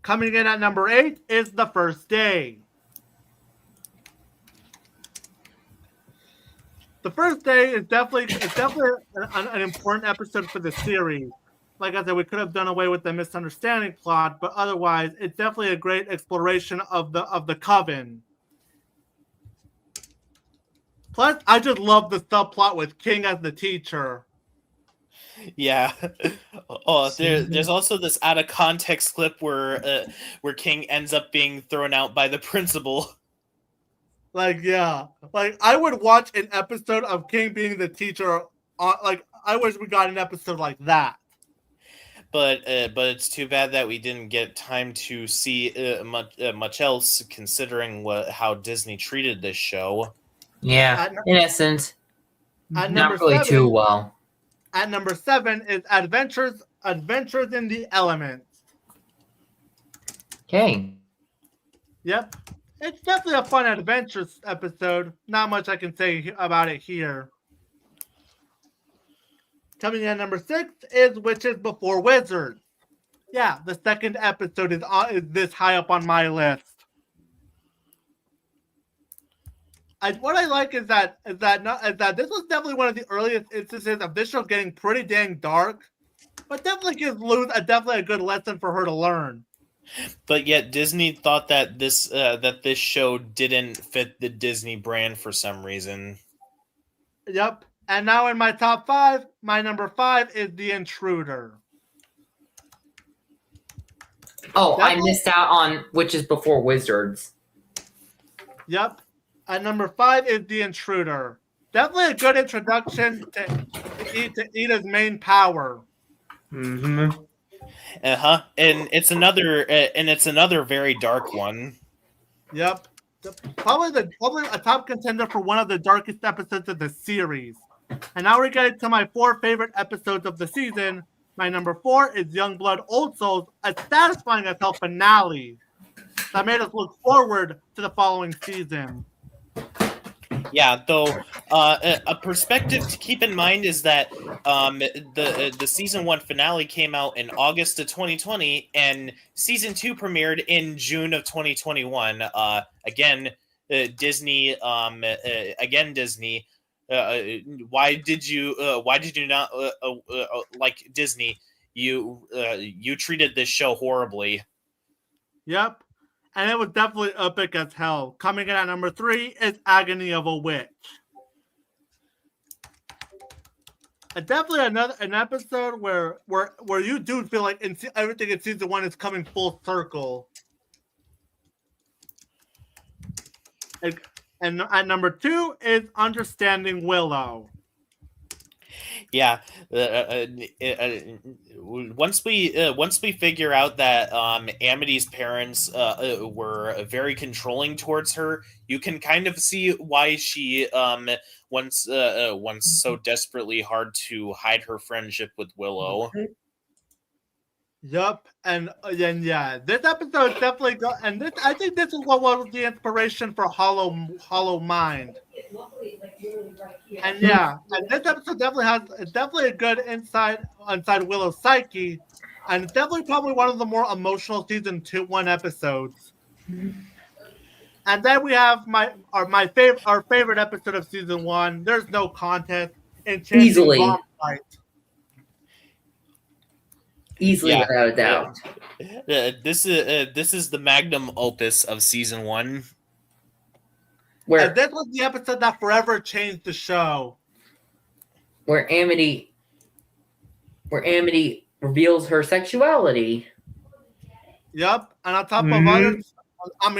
Coming in at number 8 is The First Day. The First Day is definitely an important episode for the series. Like I said, we could have done away with the misunderstanding plot, but otherwise, it's definitely a great exploration of the coven. Plus, I just love the subplot with King as the teacher. Yeah. Oh, there's also this out of context clip where King ends up being thrown out by the principal. Like, yeah. Like, I would watch an episode of King being the teacher. I wish we got an episode like that. But it's too bad that we didn't get time to see much else, considering how Disney treated this show. Yeah, in essence, at not really 7, too well. At number 7 is Adventures in the Elements. Okay. Yep. It's definitely a fun adventures episode. Not much I can say about it here. Coming in at number 6 is Witches Before Wizards. Yeah, the second episode is this high up on my list. What I like is that this was definitely one of the earliest instances of this show getting pretty dang dark, but definitely gives Luz definitely a good lesson for her to learn. But yet Disney thought that this show didn't fit the Disney brand for some reason. Yep. And now in my top 5, my number 5 is The Intruder. Oh, I missed out on Witches Before Wizards. Yep. At number 5 is The Intruder. Definitely a good introduction to Ida's main power. And it's another very dark one. Yep. Probably a top contender for one of the darkest episodes of the series. And now we're getting to my 4 favorite episodes of the season. My number 4 is Youngblood Old Souls, a satisfying as hell finale that made us look forward to the following season. Yeah, though a perspective to keep in mind is that the season 1 finale came out in August of 2020, and season 2 premiered in June of 2021. Disney. Disney. Why did you not like Disney? You treated this show horribly. Yep. And it was definitely epic as hell. Coming in at number 3 is Agony of a Witch. And definitely an episode where you do feel like everything in season 1 is coming full circle. And at number 2 is Understanding Willow. Yeah. Once we figure out that Amity's parents were very controlling towards her, you can kind of see why she wants so desperately hard to hide her friendship with Willow. Yup, and yeah, this episode definitely I think this is what was the inspiration for Hollow Mind. And yeah, and this episode it's definitely a good insight inside Willow's psyche, and it's definitely probably one of the more emotional season 1 episodes. And then we have our favorite episode of season 1. There's no contest. Easily. Bomb Fight. Easily, Yeah. without a doubt. This is the magnum opus of season 1. And this was the episode that forever changed the show. where Amity reveals her sexuality. Yep, and on top of other,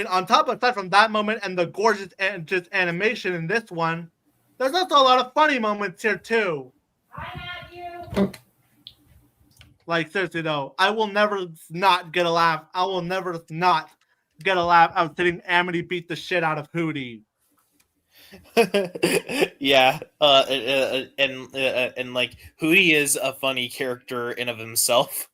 on top of aside from that moment and the gorgeous and just animation in this one, there's also a lot of funny moments here too. Like seriously though, I will never not get a laugh. I will never not get a laugh out seeing Amity beat the shit out of Hootie. Yeah, and like Hootie is a funny character in of himself.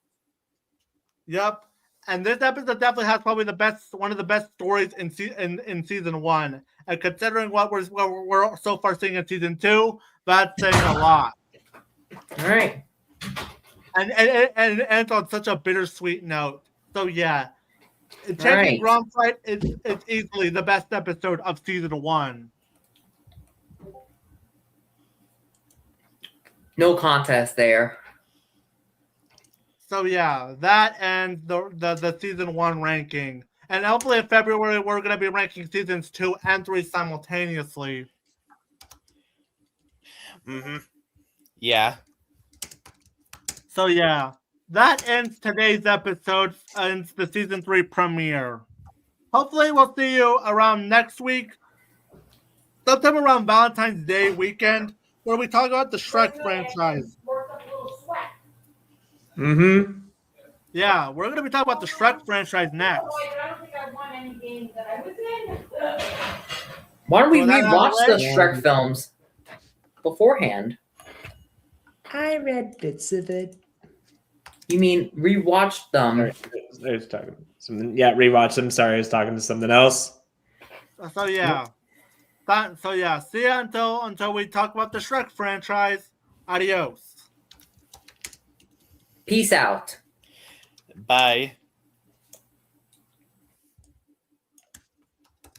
Yep. And this episode definitely has probably one of the best stories in season 1. And considering what we're so far seeing in season 2, that's saying a lot. All right. And it ends on such a bittersweet note. So yeah, Enchanting Right. Grom Fight is easily the best episode of season 1. No contest there. So yeah, that and the season 1 ranking. And hopefully in February we're gonna be ranking seasons 2 and 3 simultaneously. Mm-hmm. Yeah. So yeah, that ends today's episode, ends the season 3 premiere. Hopefully we'll see you around next week, sometime around Valentine's Day weekend, where we talk about the Shrek franchise. Mm-hmm. Yeah, we're gonna be talking about the Shrek franchise next. Why don't we Well, that rewatch out the of the way. Shrek films beforehand? I read bits of it. You mean rewatch them? I was talking something. Yeah, rewatch them. Sorry, I was talking to something else. So yeah. See ya until we talk about the Shrek franchise. Adios. Peace out. Bye.